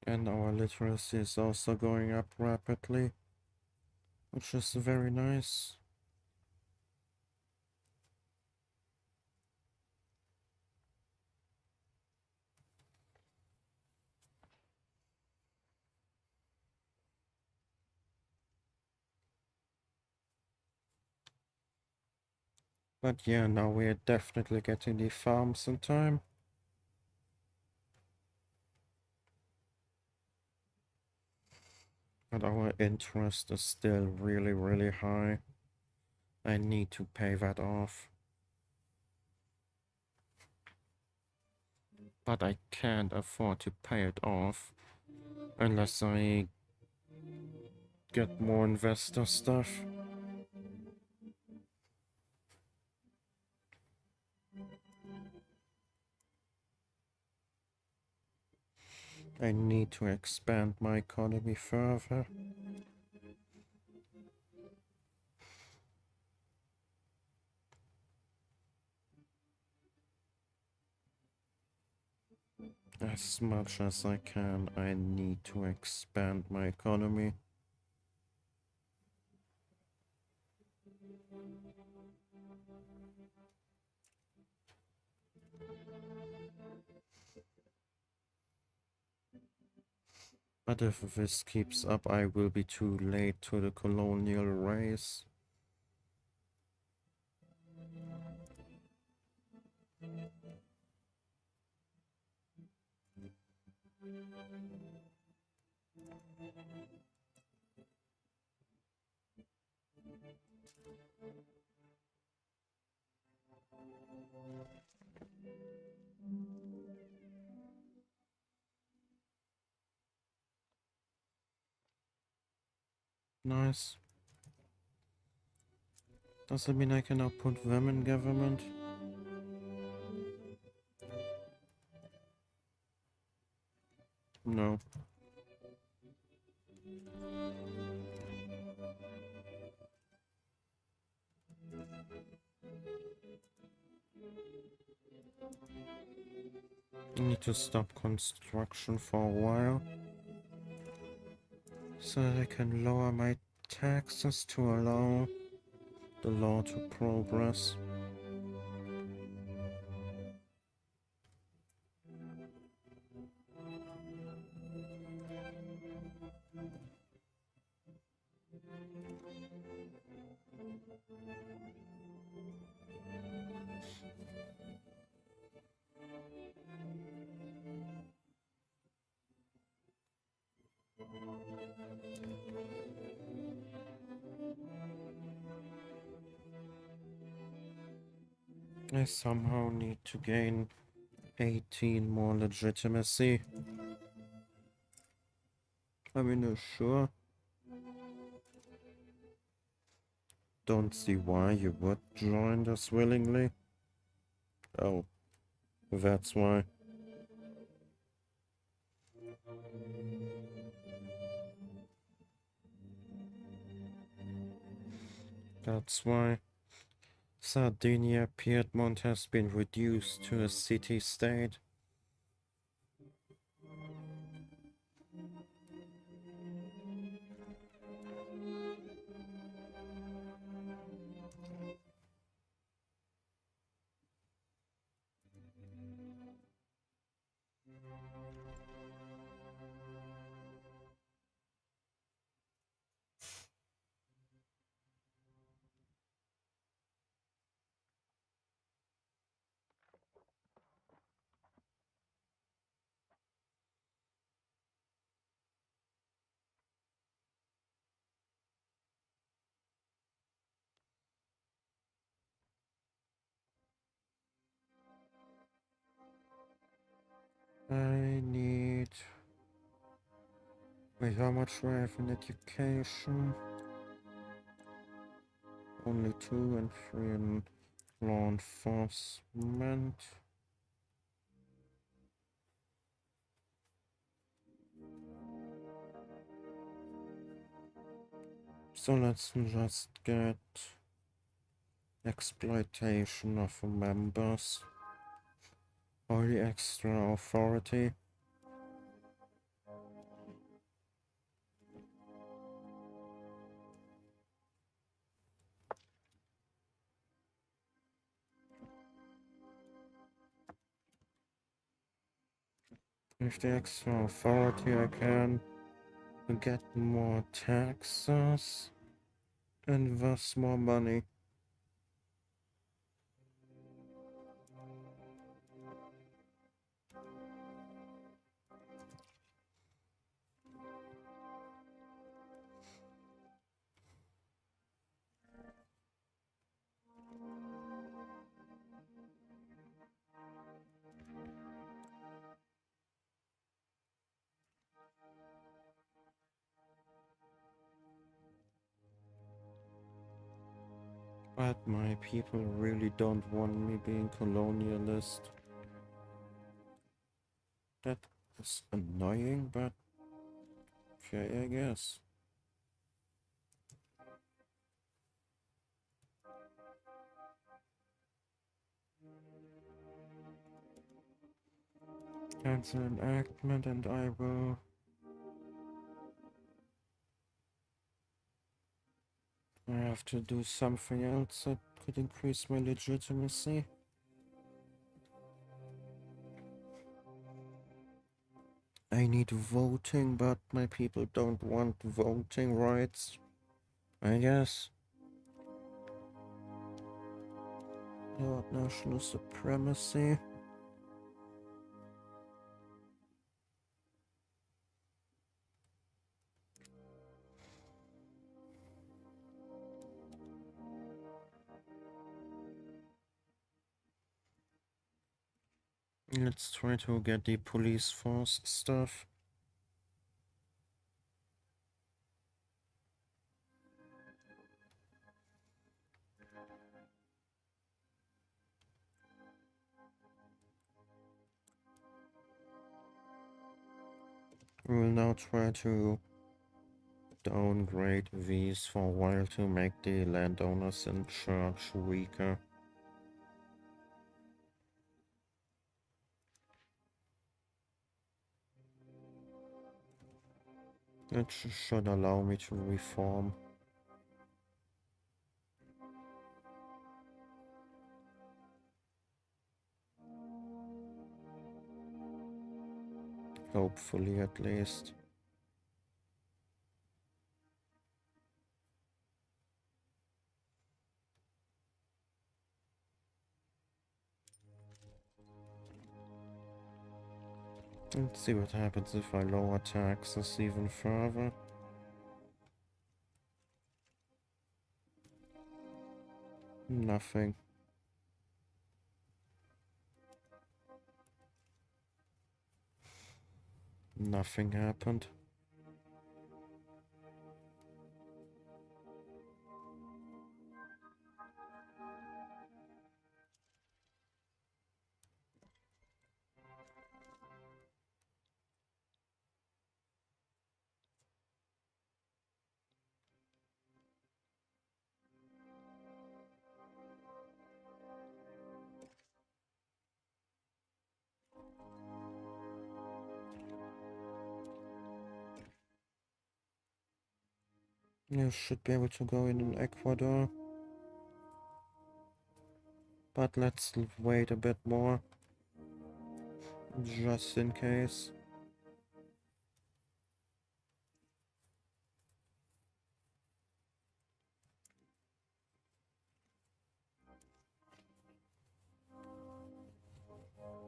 And our literacy is also going up rapidly, which is very nice. But yeah, now we're definitely getting the farms in time. But our interest is still really, really high. I need to pay that off. But I can't afford to pay it off unless I get more investor stuff. I need to expand my economy further. As much as I can, I need to expand my economy. But if this keeps up, I will be too late to the colonial race. Nice. Does it mean I can now put them in government? No. I need to stop construction for a while so that I can lower my taxes to allow the law to progress. I somehow need to gain 18 more legitimacy. I mean, sure. Don't see why you would join us willingly. Oh, that's why. That's why. Sardinia Piedmont has been reduced to a city-state. I need... Wait, how much do I have in education? Only 2 and 3 in law enforcement. So let's just get exploitation of members or the extra authority. With the extra authority I can get more taxes and thus more money. But my people really don't want me being colonialist. That is annoying, but okay, I guess. Cancel enactment and I will... I have to do something else that could increase my legitimacy. I need voting, but my people don't want voting rights. I guess. Lord, national supremacy. Let's try to get the police force stuff. We will now try to downgrade these for a while to make the landowners in charge weaker. It should allow me to reform. Hopefully, at least. Let's see what happens if I lower taxes even further. Nothing. Nothing happened. You should be able to go in Ecuador. But let's wait a bit more. Just in case.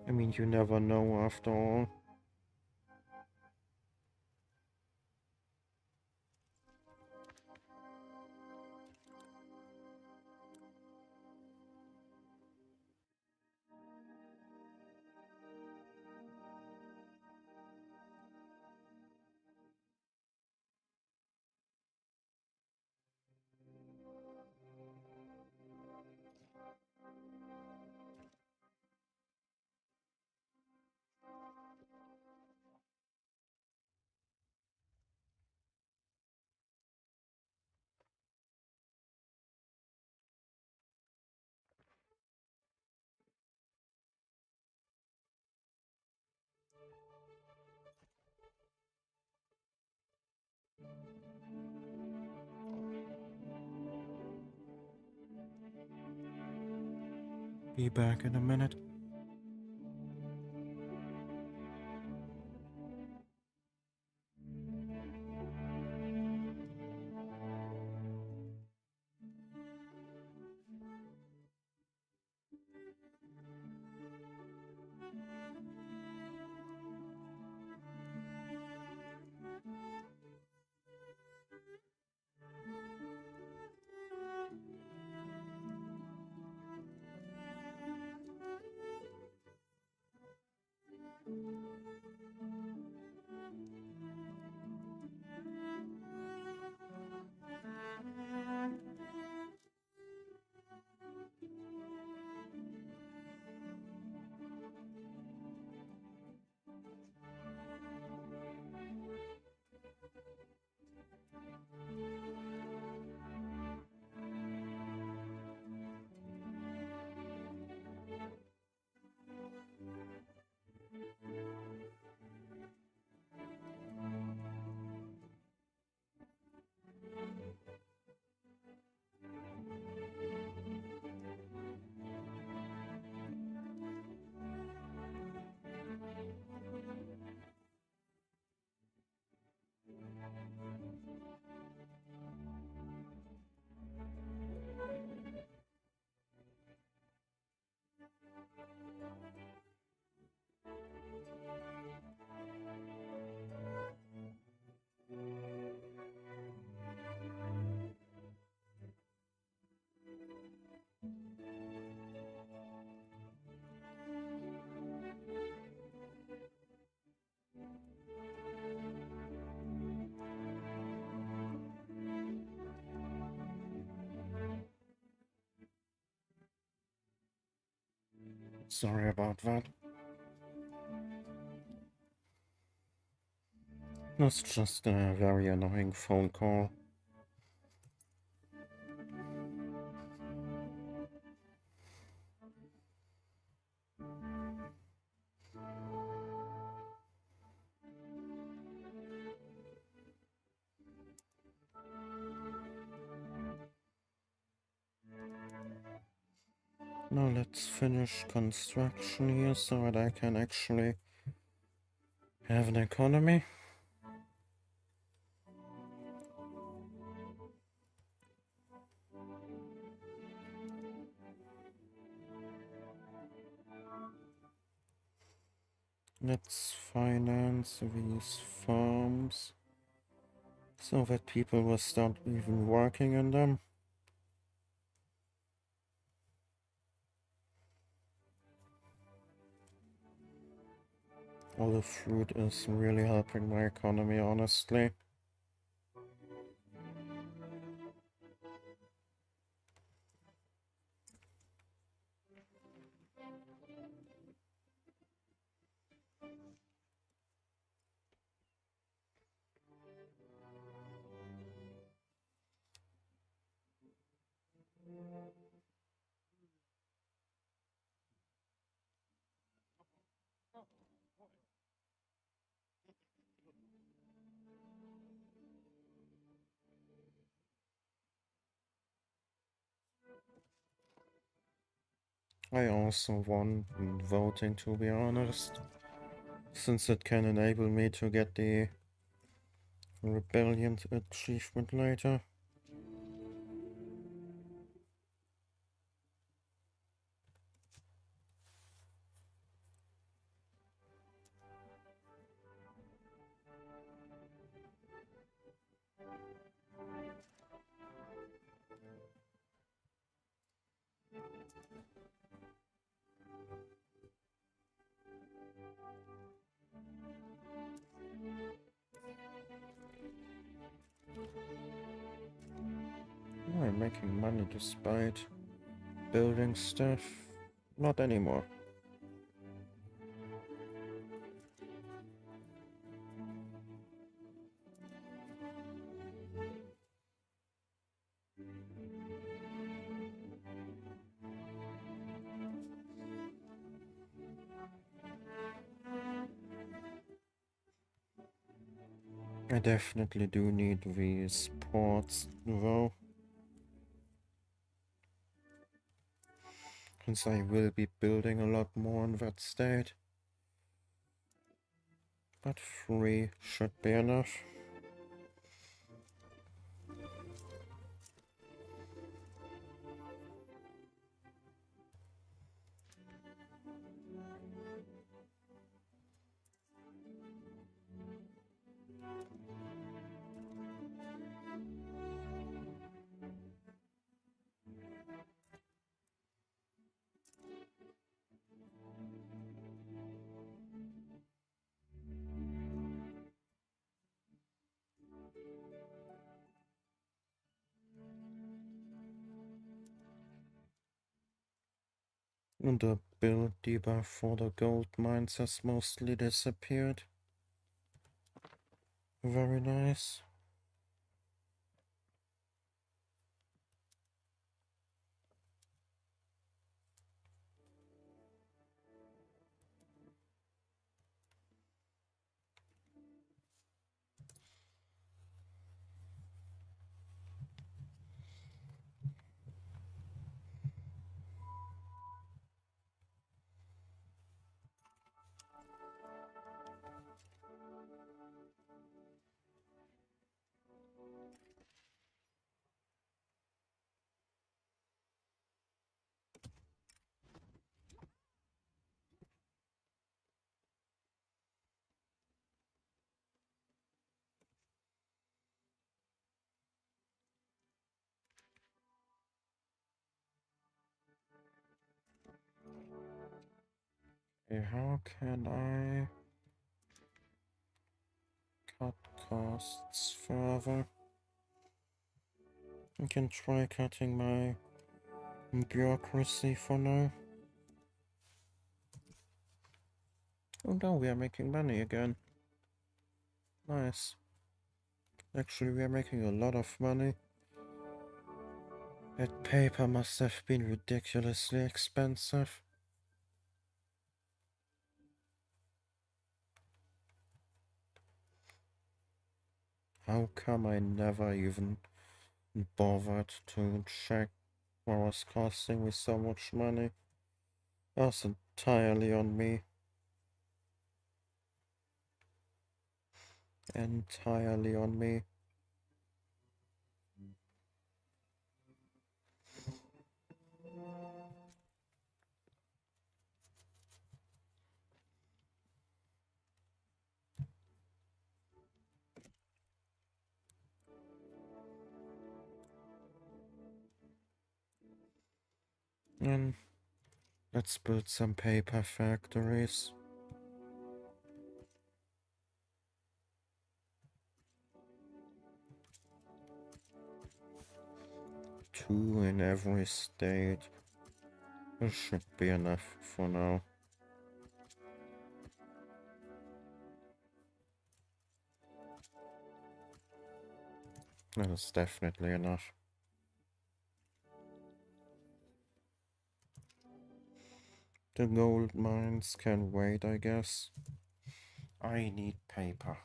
I mean, you never know after all. Be back in a minute. Sorry about that. That's just a very annoying phone call. Now let's finish construction here so that I can actually have an economy. Let's finance these farms so that people will start even working in them. All the fruit is really helping my economy, honestly. I also want voting, to be honest, since it can enable me to get the rebellion achievement later. Oh, I'm making money despite building stuff. Not anymore. I definitely do need these ports, though. since I will be building a lot more in that state. But 3 should be enough. And the build debuff for the gold mines has mostly disappeared. Very nice. How can I cut costs further? I can try cutting my bureaucracy for now. Oh no, we are making money again. Nice. Actually, we are making a lot of money. That paper must have been ridiculously expensive. How come I never even bothered to check what was costing me so much money? That's entirely on me. Entirely on me. And let's build some paper factories. 2 in every state. This should be enough for now. That is definitely enough. The gold mines can wait, I guess. I need paper.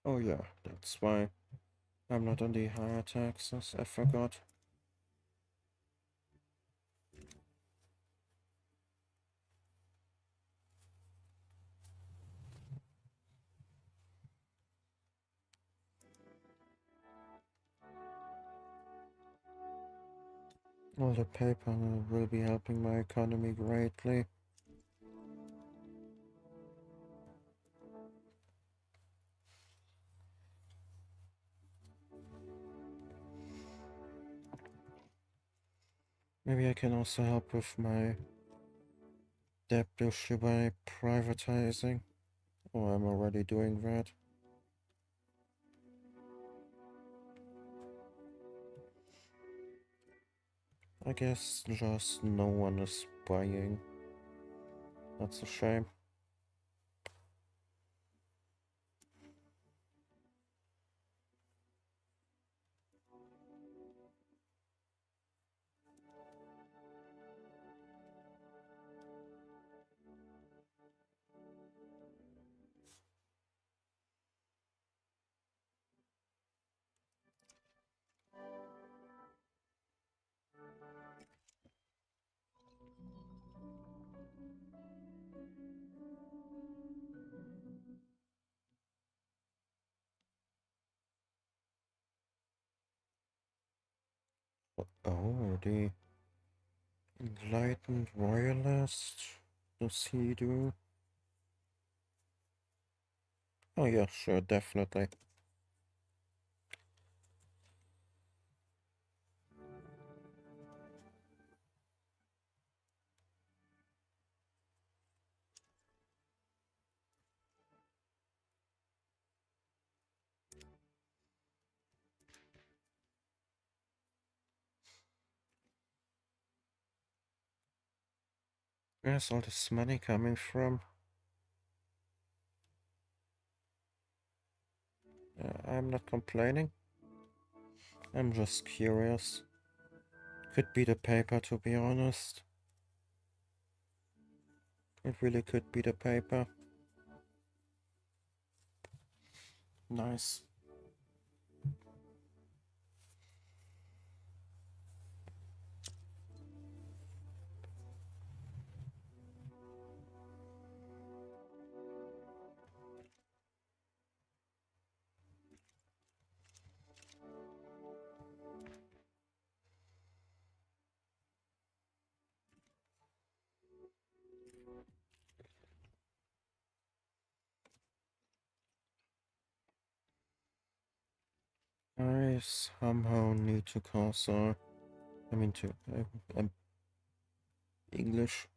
Oh yeah, that's why I'm not on the higher taxes, I forgot. All the paper will be helping my economy greatly. Maybe I can also help with my debt issue by privatizing. Oh, I'm already doing that. I guess just no one is buying. That's a shame. Oh, the enlightened royalist. Does he do? Oh yeah, sure, definitely. Where's all this money coming from? I'm not complaining. I'm just curious. Could be the paper, to be honest. It really could be the paper. Nice. I somehow need to cause a... I mean to... English.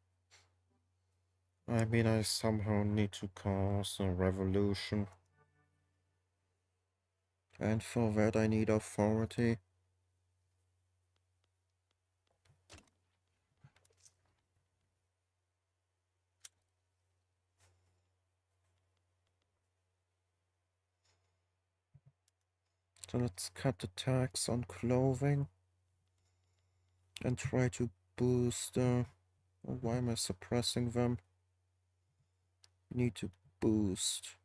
I mean, I somehow need to cause a revolution. And for that I need authority. So let's cut the tax on clothing. And try to boost... why am I suppressing them? Need to boost.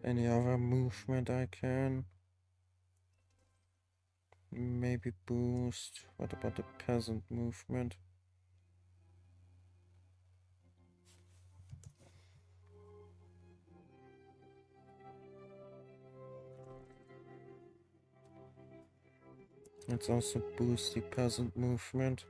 Any other movement I can? Maybe boost. What about the peasant movement? Let's also boost the peasant movement.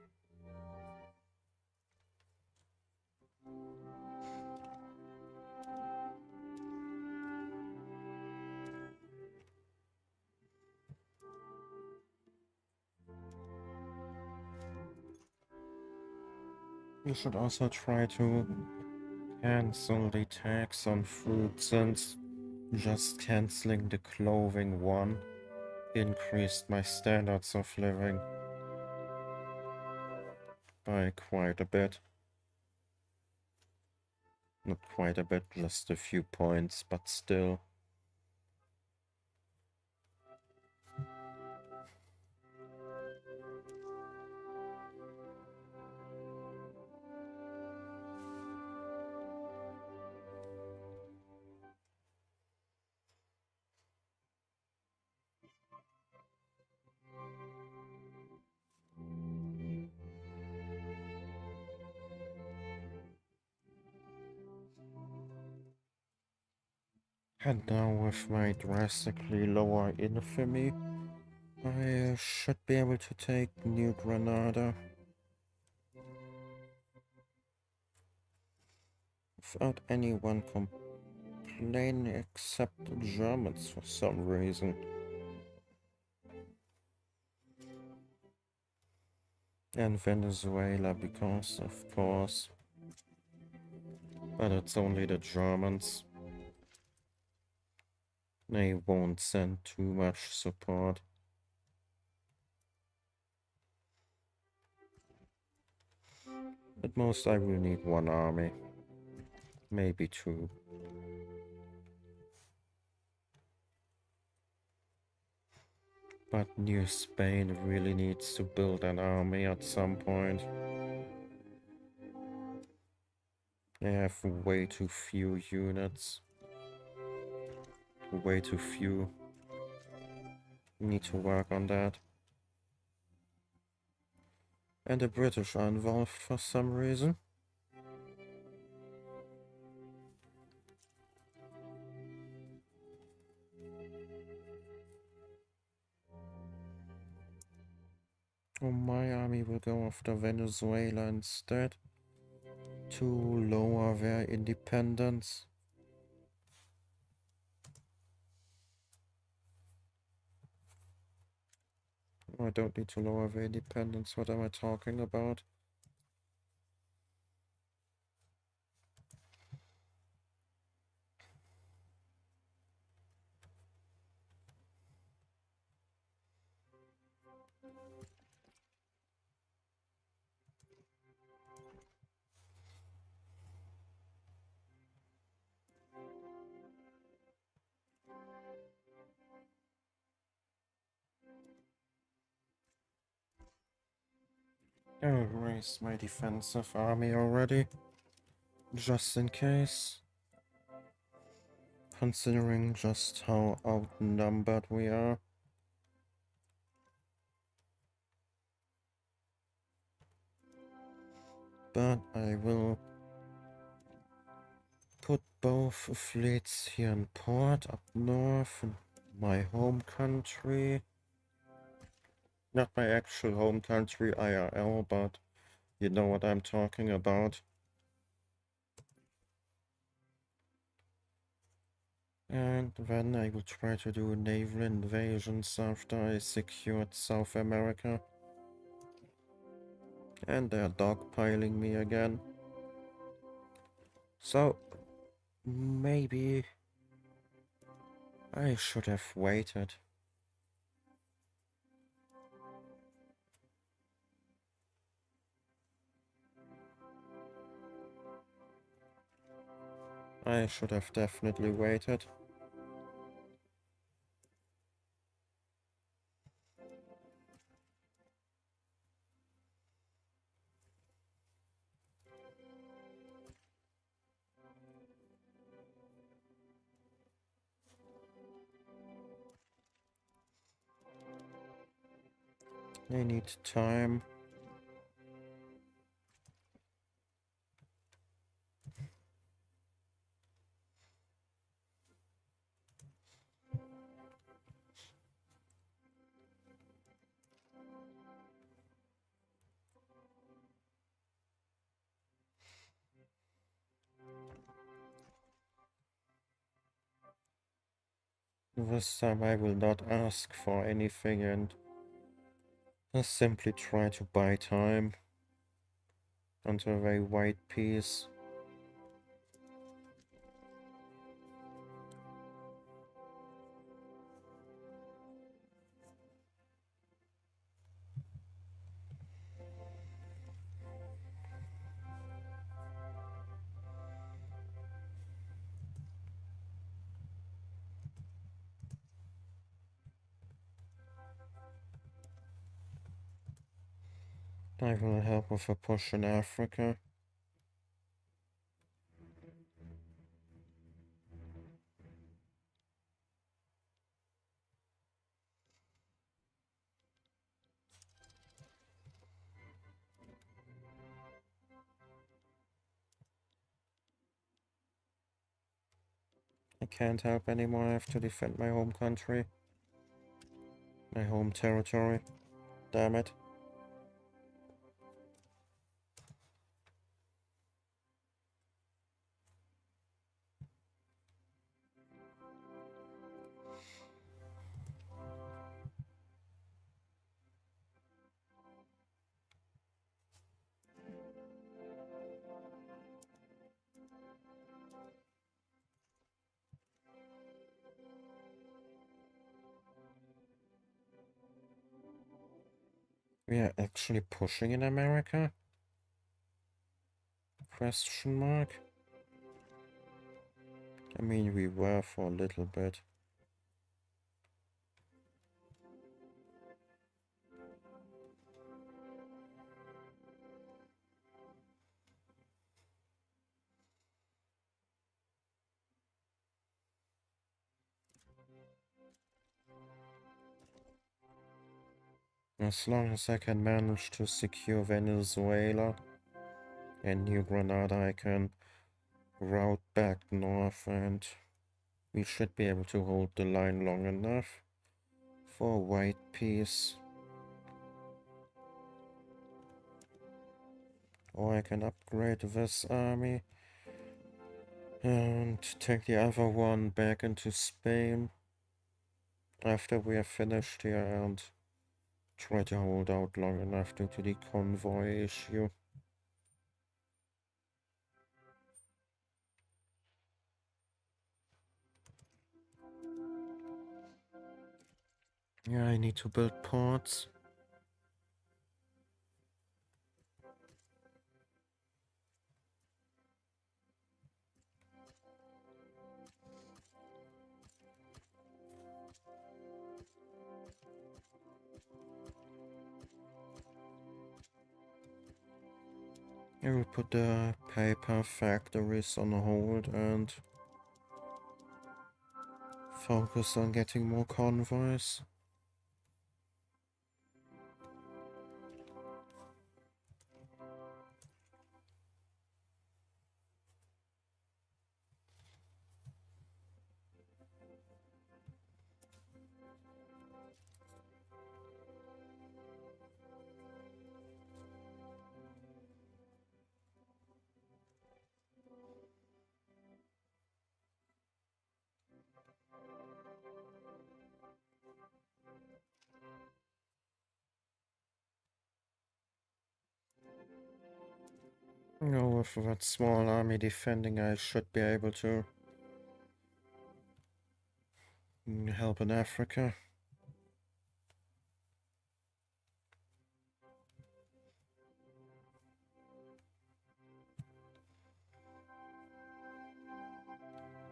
You should also try to cancel the tax on food, since just canceling the clothing one increased my standards of living by quite a bit. Not quite a bit, just a few points, but still. And now with my drastically lower infamy, I should be able to take New Granada without anyone complaining except the Germans for some reason. And Venezuela, because of course. But it's only the Germans. They won't send too much support. At most I will need one army. Maybe two. But New Spain really needs to build an army at some point. They have way too few units. Way too few. Need to work on that. And the British are involved for some reason. Oh, my army will go after Venezuela instead to lower their independence. I don't need to lower their independence. What am I talking about? I'll raise my defensive army already. Just in case. Considering just how outnumbered we are. But I will put both fleets here in port up north in my home country. Not my actual home country IRL, but you know what I'm talking about. And then I will try to do naval invasions after I secured South America. And they're dogpiling me again. So, maybe I should have waited. I should have definitely waited. I need time. This time I will not ask for anything and just simply try to buy time until they white peace. I will help with a push in Africa. I can't help anymore, I have to defend my home country. My home territory. Damn it. We are actually pushing in America? Question mark? I mean, we were for a little bit. As long as I can manage to secure Venezuela and New Granada, I can route back north and we should be able to hold the line long enough for a white peace. Or I can upgrade this army and take the other one back into Spain after we are finished here and try to hold out long enough due to the convoy issue. Yeah, I need to build ports. I will put the paper factories on hold and focus on getting more convoys. With that small army defending, I should be able to help in Africa.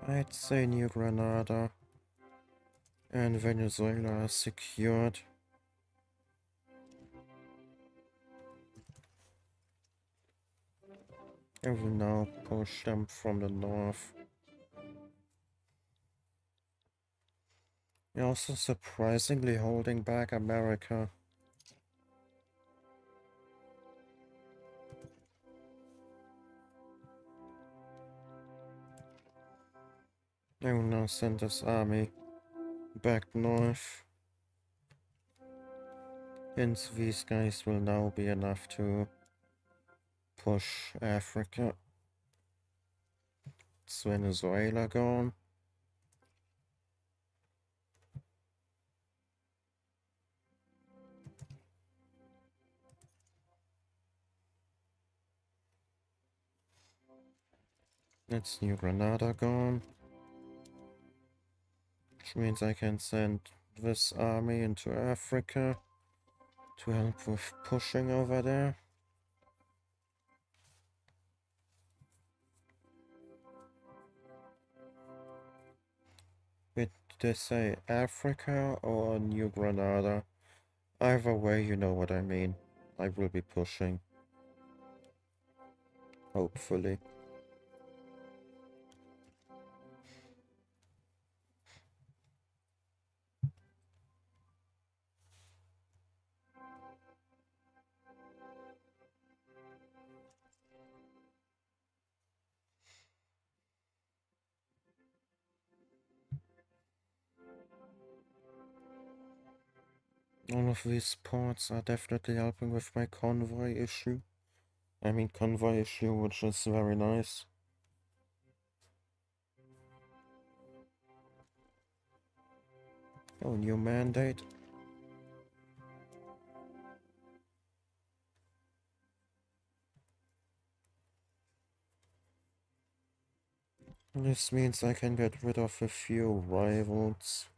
I'd say New Granada and Venezuela are secured. I will now push them from the north. We're also surprisingly holding back America. I will now send this army back north. Hence, these guys will now be enough to push Africa. It's Venezuela gone. It's New Granada gone. Which means I can send this army into Africa to help with pushing over there. Did they say Africa or New Granada? Either way, you know what I mean. I will be pushing. Hopefully. All of these ports are definitely helping with my convoy issue. I mean convoy issue, which is very nice. Oh, new mandate. This means I can get rid of a few rivals,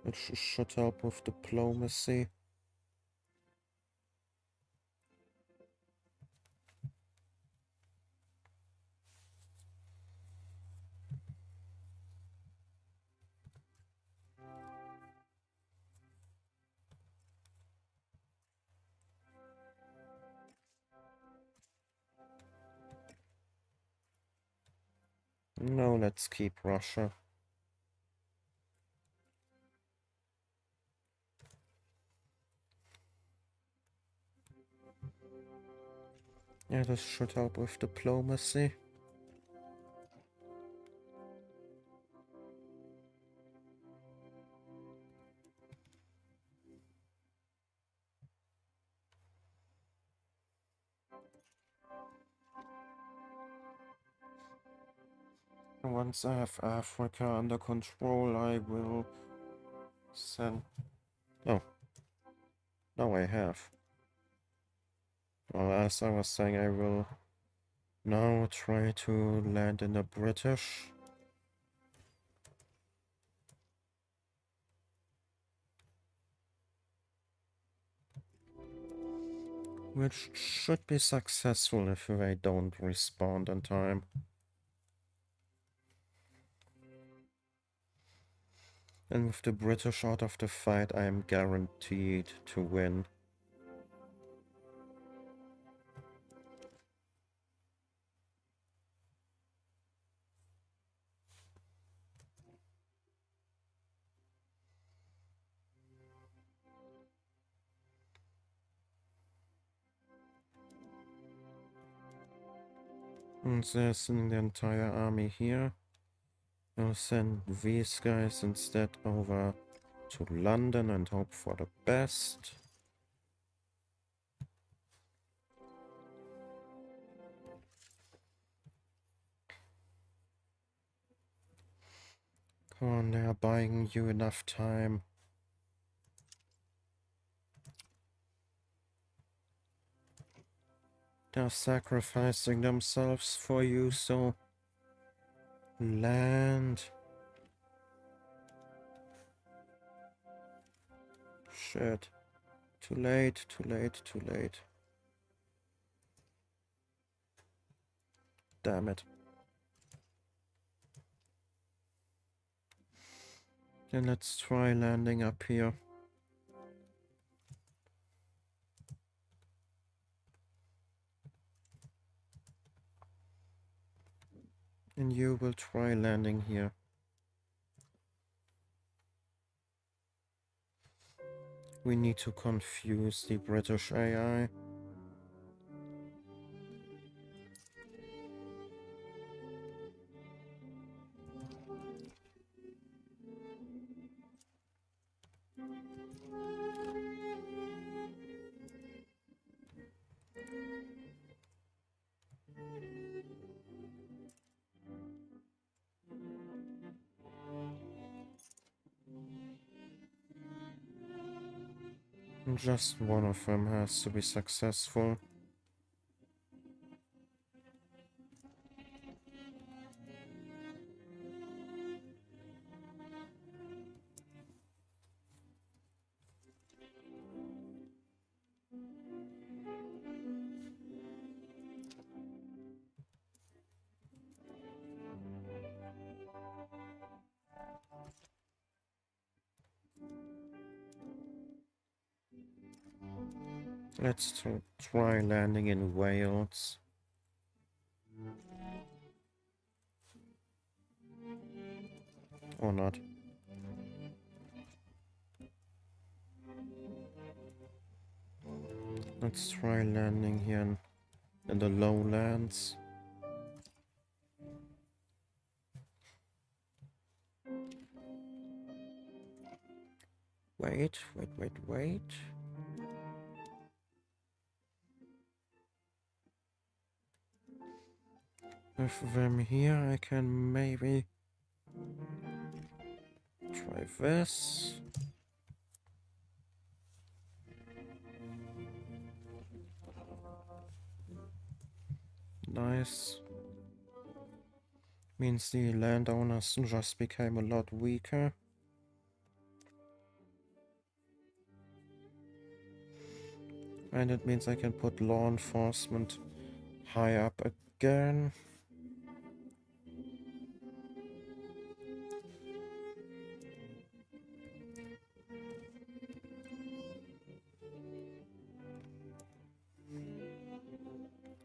which should help with diplomacy. No, let's keep Russia. Yeah, this should help with diplomacy. Once I have Africa under control, I will send... Oh, now I have. Well, as I was saying, I will now try to land in the British. Which should be successful if they don't respond in time. And with the British out of the fight, I am guaranteed to win. And there's the entire army here. I'll send these guys instead over to London and hope for the best. Come on, they're buying you enough time. They're sacrificing themselves for you, so... Land. Shit. Too late, too late, too late. Damn it. Then let's try landing up here. And you will try landing here. We need to confuse the British AI. Just one of them has to be successful. Let's try landing in Wales. Or not. Let's try landing here in the lowlands. Wait. With them here, I can maybe try this. Nice. Means the landowners just became a lot weaker. And it means I can put law enforcement high up again.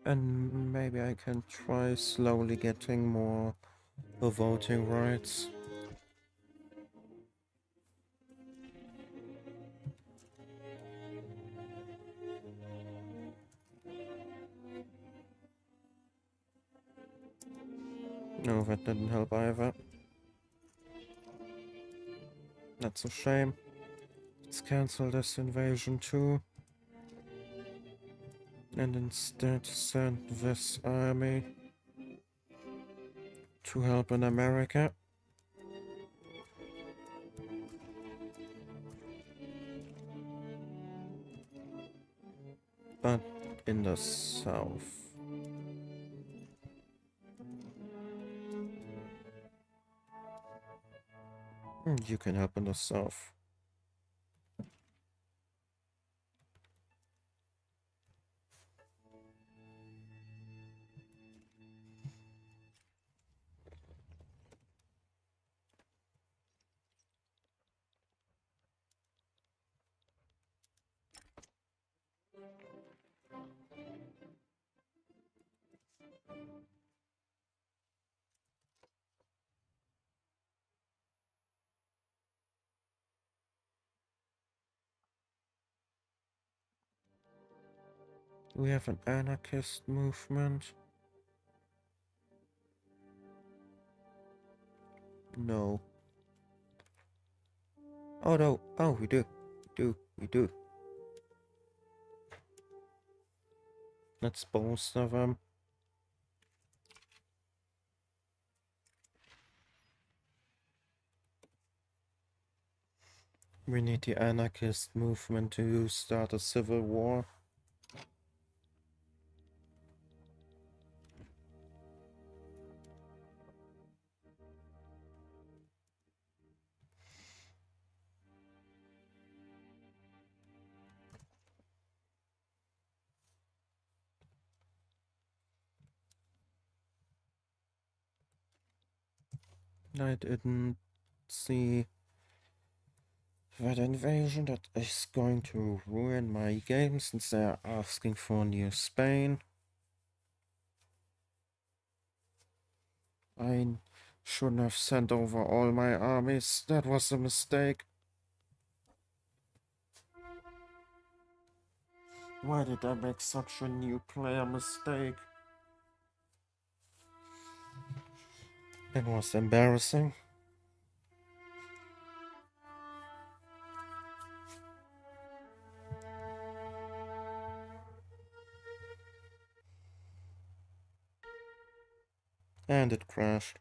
And maybe I can try slowly getting more of voting rights. No, that didn't help either. That's a shame. Let's cancel this invasion too. And instead send this army to help in America. But in the south. You can help in the south. We have an anarchist movement. No. Oh no. Oh, we do. We do. Let's bolster them. We need the anarchist movement to start a civil war. I didn't see that invasion. That is going to ruin my game since they're asking for New Spain. I shouldn't have sent over all my armies. That was a mistake. Why did I make such a new player mistake? It was embarrassing. And it crashed.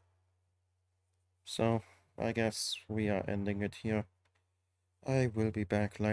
So, I guess we are ending it here. I will be back later.